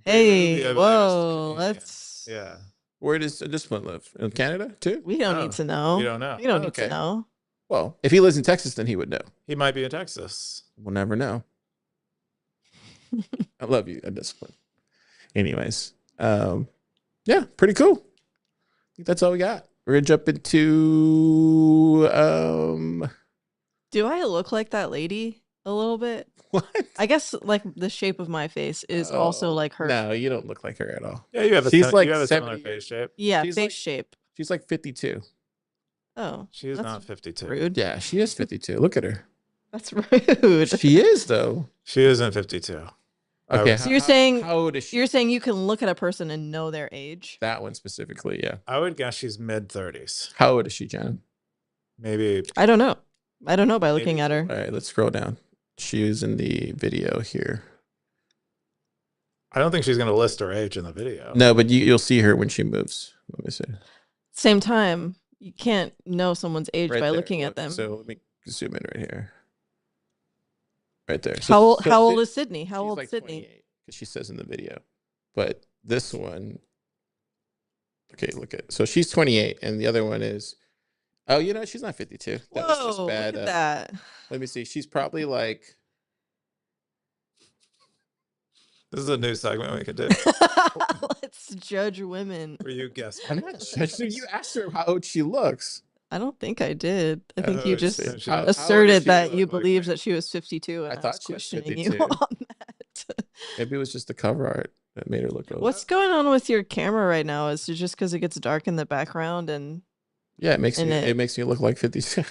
Hey, whoa, let's. Yeah. Where does Discipline live? In Canada too? We don't need to know. We don't know. We don't need to know. Well, if he lives in Texas, then he would know. He might be in Texas. We'll never know. I love you, Discipline. Anyways, yeah, pretty cool. I think that's all we got. We're gonna jump into Do I look like that lady a little bit? What? I guess like the shape of my face is also like her. No, you don't look like her at all. Yeah, you have a similar face shape. Yeah, face shape. She's like 52. Oh, she is not 52. Rude. Yeah, she is 52. Look at her. That's rude. She is though. She isn't 52. Okay, so you're saying how old is she? You're saying you can look at a person and know their age? That one specifically, yeah. I would guess she's mid-30s. How old is she, John? Maybe. I don't know. I don't know by looking at her. All right, let's scroll down. She is in the video here. I don't think she's going to list her age in the video. No, but you'll see her when she moves. Let me see. Same time, you can't know someone's age by looking at them. So let me zoom in right here. Right there. How old is Sydney? How old is Sydney? Because she says in the video. But this one, okay, look at. So she's 28, and the other one is. Oh, you know, she's not 52. That was just bad. Look at that. Let me see. She's probably like. This is a new segment we could do. Let's judge women. Where you guess? I'm not judging. You asked her how old she looks. I don't think I did. I think you just how asserted that you believed that she was 52, and I was questioning you on that. Maybe it was just the cover art that made her look old. What's going on with your camera right now? Is it just because it gets dark in the background and? Yeah, it makes me look like 52.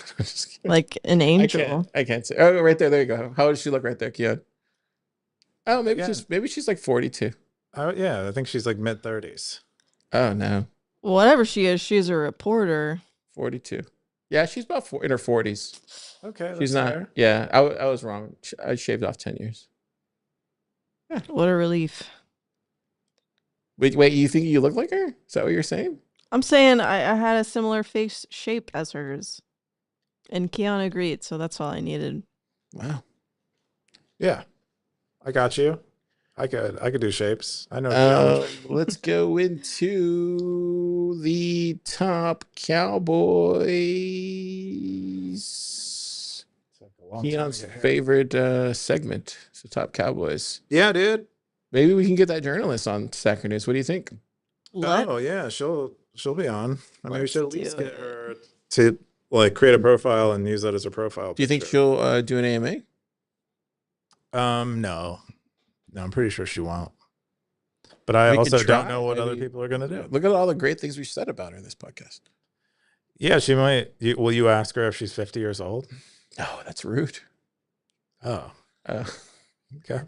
Like an angel. I can't say. Oh, right there. There you go. How does she look right there, Keyan? Oh, maybe she's like 42. Oh yeah, I think she's like mid-30s. Oh no. Whatever she is, she's a reporter. 42. Yeah, she's about in her 40s. Okay, she's not. Fair. Yeah, I was wrong. I shaved off 10 years. Yeah. What a relief. Wait, you think you look like her? Is that what you're saying? I'm saying I had a similar face shape as hers. And Keyan agreed, so that's all I needed. Wow. Yeah. I got you. I could do shapes. I know. Let's go into the top Cowboys. Keyan's favorite segment. So top Cowboys. Yeah, dude. Maybe we can get that journalist on Stacker.News. What do you think? Oh yeah, she'll be on. I mean, we should at least get her to like create a profile and use that as her profile. Do you think she'll do an AMA? No, I'm pretty sure she won't. But I also don't know what other people are going to do. Look at all the great things we said about her in this podcast. Yeah, she might. Will you ask her if she's 50 years old? Oh, that's rude. Oh, Uh, Okay.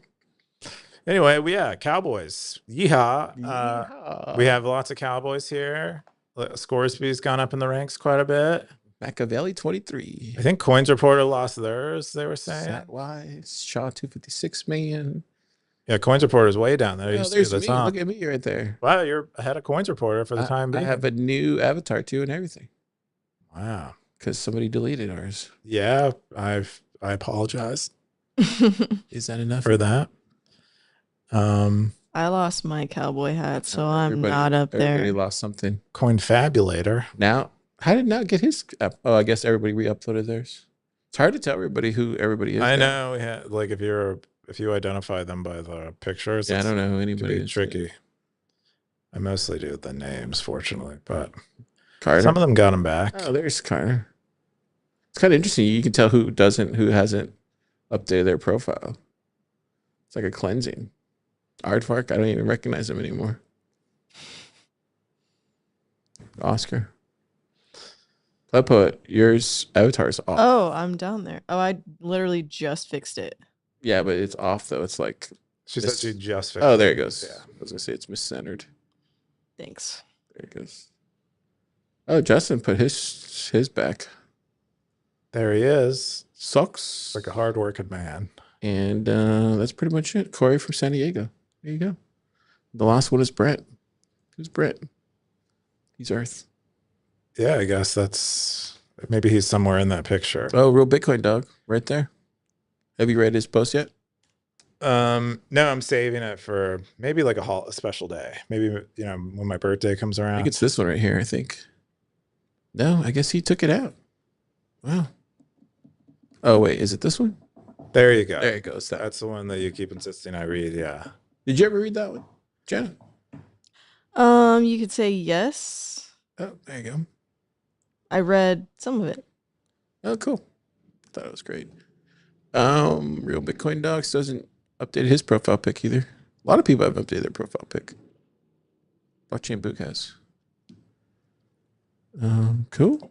Anyway, Cowboys. Yeehaw. We have lots of Cowboys here. Scoresby's gone up in the ranks quite a bit. Machiavelli 23. I think Coins Reporter lost theirs, they were saying. Satwise, Shaw 256 million. Yeah, Coins Reporter is way down there. Oh, there's me. Look at me right there. Wow, you're ahead of Coins Reporter for the time being. I have a new avatar too and everything. Wow. Because somebody deleted ours. Yeah, I apologize. Is that enough for that? I lost my cowboy hat, so I'm not up there. Everybody lost something. Coinfabulator. Now, how did not get his? Oh, I guess everybody re-uploaded theirs. It's hard to tell everybody who everybody is. I know. Yeah, like if you identify them by the pictures. Yeah, I don't know who anybody is. Tricky. I mostly do the names, fortunately, but Carter. Some of them got them back. Oh, there's Carter. It's kind of interesting. You can tell who hasn't updated their profile. It's like a cleansing. Aardvark, I don't even recognize him anymore. Oscar. Blood Poet, yours avatar is off. Oh, I'm down there. Oh, I literally just fixed it. Yeah, but it's off though. It's like she said she just fixed it. Oh, there it goes. Yeah. I was gonna say it's miscentered. Thanks. There it goes. Oh, Justin put his back. There he is. Sucks. Like a hard-working man. And that's pretty much it. Corey from San Diego. There you go. The last one is Brett. Who's Brett? He's Earth. Yeah, I guess maybe he's somewhere in that picture. Oh, real Bitcoin dog, right there. Have you read his post yet? No, I'm saving it for maybe like a special day. Maybe when my birthday comes around. I think it's this one right here. I think. No, I guess he took it out. Wow. Oh wait, is it this one? There you go. There it goes. That's the one that you keep insisting I read. Yeah. Did you ever read that one, Jenna? You could say yes. Oh, there you go. I read some of it. Oh, cool. Thought it was great. Real Bitcoin Docs doesn't update his profile pic either. A lot of people have updated their profile pic. Blockchain Book has. Cool.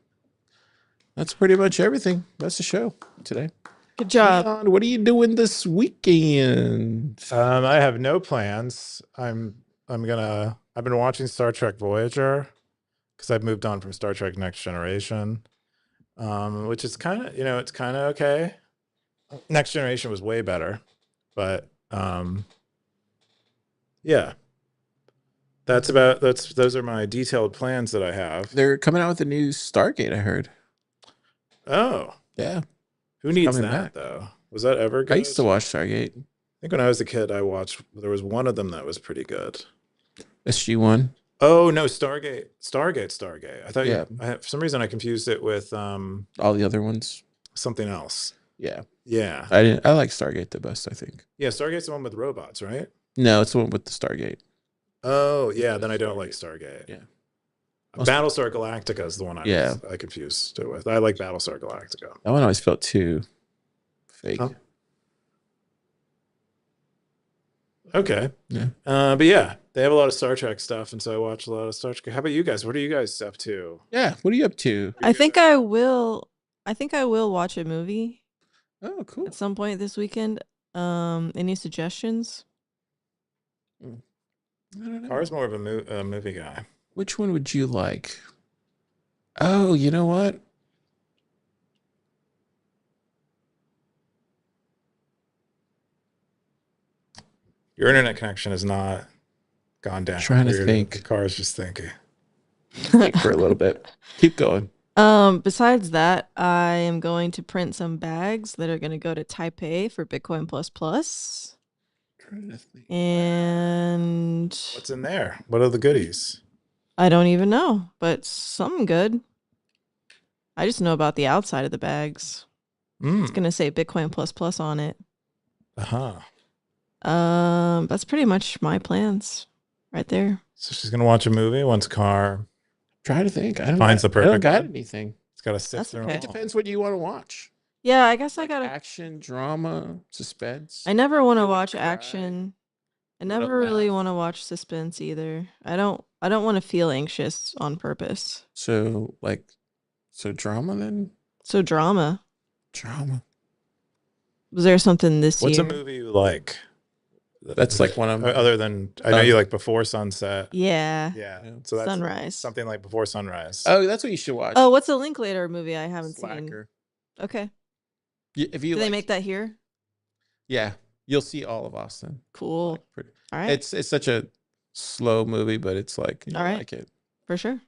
That's pretty much everything. That's the show today. Good job. Keyan, what are you doing this weekend? I have no plans. I've been watching Star Trek Voyager because I've moved on from Star Trek Next Generation, which is kind of, it's kind of okay. Next Generation was way better, but yeah, those are my detailed plans that I have. They're coming out with a new Stargate, I heard. Oh, yeah. Who needs that though? Was that ever good? I used to watch Stargate. I think when I was a kid, there was one of them that was pretty good. SG-1. Oh no, Stargate. I thought for some reason I confused it with all the other ones. Something else. Yeah. Yeah. I like Stargate the best, I think. Yeah, Stargate's the one with robots, right? No, it's the one with the Stargate. Oh, yeah, then I don't like Stargate. Yeah. Battlestar Galactica is the one I confused it with. I like Battlestar Galactica. That one always felt too fake. Huh? Okay. Yeah. But yeah, they have a lot of Star Trek stuff, and so I watch a lot of Star Trek. How about you guys? What are you guys up to? Yeah, what are you up to? I think I will watch a movie. Oh, cool. At some point this weekend. Any suggestions? I don't know. Car's more of a movie guy. Which one would you like? Oh, you know what? Your internet connection has not gone down. Trying to think. The car's just thinking. Think for a little bit. Keep going. Besides that, I am going to print some bags that are going to go to Taipei for Bitcoin Plus. And what's in there? What are the goodies? I don't even know, but something good. I just know about the outside of the bags. It's going to say Bitcoin Plus on it. Uh-huh. That's pretty much my plans right there. So she's going to watch a movie once Car try to think. I don't got anything. It's got to sift through. Okay. It depends what you want to watch. Yeah, I guess I got action, drama, suspense. I never want to watch action. I never really want to watch suspense either. I don't want to feel anxious on purpose. So drama then? So drama. Drama. Was there something this What's year? a movie you like? That's like one of other than I know you like Before Sunset. Yeah. Yeah. So that's Sunrise. something like Before Sunrise. Oh, that's what you should watch. Oh, what's a Linklater movie I haven't seen? Slacker. Okay. If you Do like, they make that here? Yeah, you'll see all of Austin. Cool. Like, All right. it's such a slow movie, but it's like you All right. like it. For sure.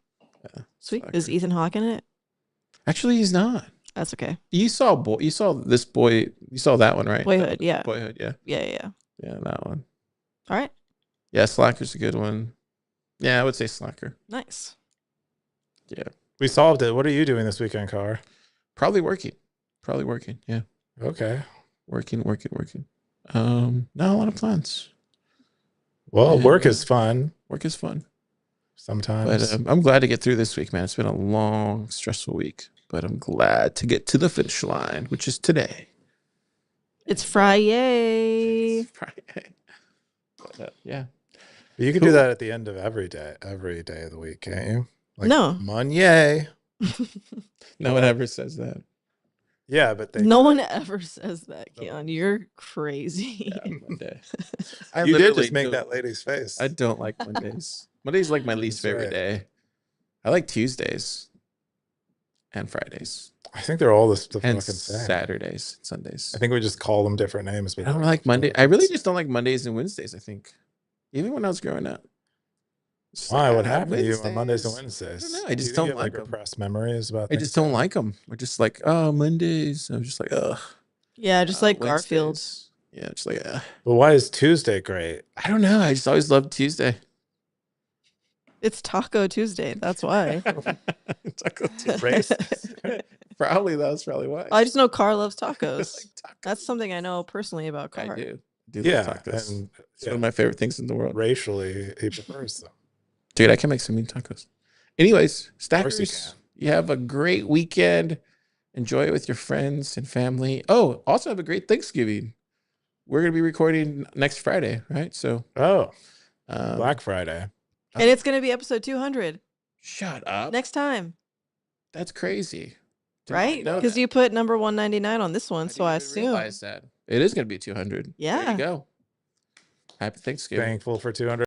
Yeah, Sweet. Slacker. Is Ethan Hawke in it? Actually, he's not. That's okay. You saw this boy. You saw that one, right? Boyhood. Yeah. Boyhood. Yeah. Yeah. Yeah, that one. All right. Yeah, Slacker's a good one. Yeah, I would say Slacker. Nice. Yeah. We solved it. What are you doing this weekend, Car? Probably working. Yeah. Okay. Working. Not a lot of plans. Well, Yeah. work is fun Work is fun. sometimes. But I'm glad to get through this week, man. It's been a long, stressful week, but I'm glad to get to the finish line, which is today. It's Friday. Friday. But, yeah. But you can Cool. do that at the end of every day of the week, can't you? Like, No. Monday. No one ever says that. Yeah, but No one ever says that, Keyan. You're crazy. Yeah, Monday. you did literally just make don't- that lady's face. I don't like Mondays. Monday's like my least That's favorite right. day. I like Tuesdays and Fridays I think they're all the and fucking same. Saturdays, Sundays. I think we just call them different names. I don't like Monday. I really just don't like Mondays and Wednesdays. I think, even when I was growing up. It's just Why? like, what happened to you on Mondays and Wednesdays. Wednesdays? I don't know. I just Do you don't get, like 'em. repressed memories about. I just don't like them. We're just like, oh, Mondays. I'm just like, ugh. Yeah, just like Garfield. Wednesdays. Yeah, just like, But why is Tuesday great? I don't know. I just always loved Tuesday. It's Taco Tuesday. That's why. Taco Tuesday. Racist. Probably that's probably why. I just know Car loves I tacos. like tacos. That's something I know personally about I Car. do. Yeah, Love tacos. and It's one of my favorite things in the world. racially, he prefers them. Dude, I can make some mean tacos. Anyways, course you Stackers, you have a great weekend. Enjoy it with your friends and family. Oh, also have a great Thanksgiving. We're going to be recording next Friday, right? So, Oh, um, Black Friday. And it's going to be episode 200 shut up. next time, That's crazy. Did not right? know Because that. you put number 199 on this one, so I didn't even assume. realize that. It is going to be 200. There Yeah. you go. Happy Thanksgiving. Thankful for 200.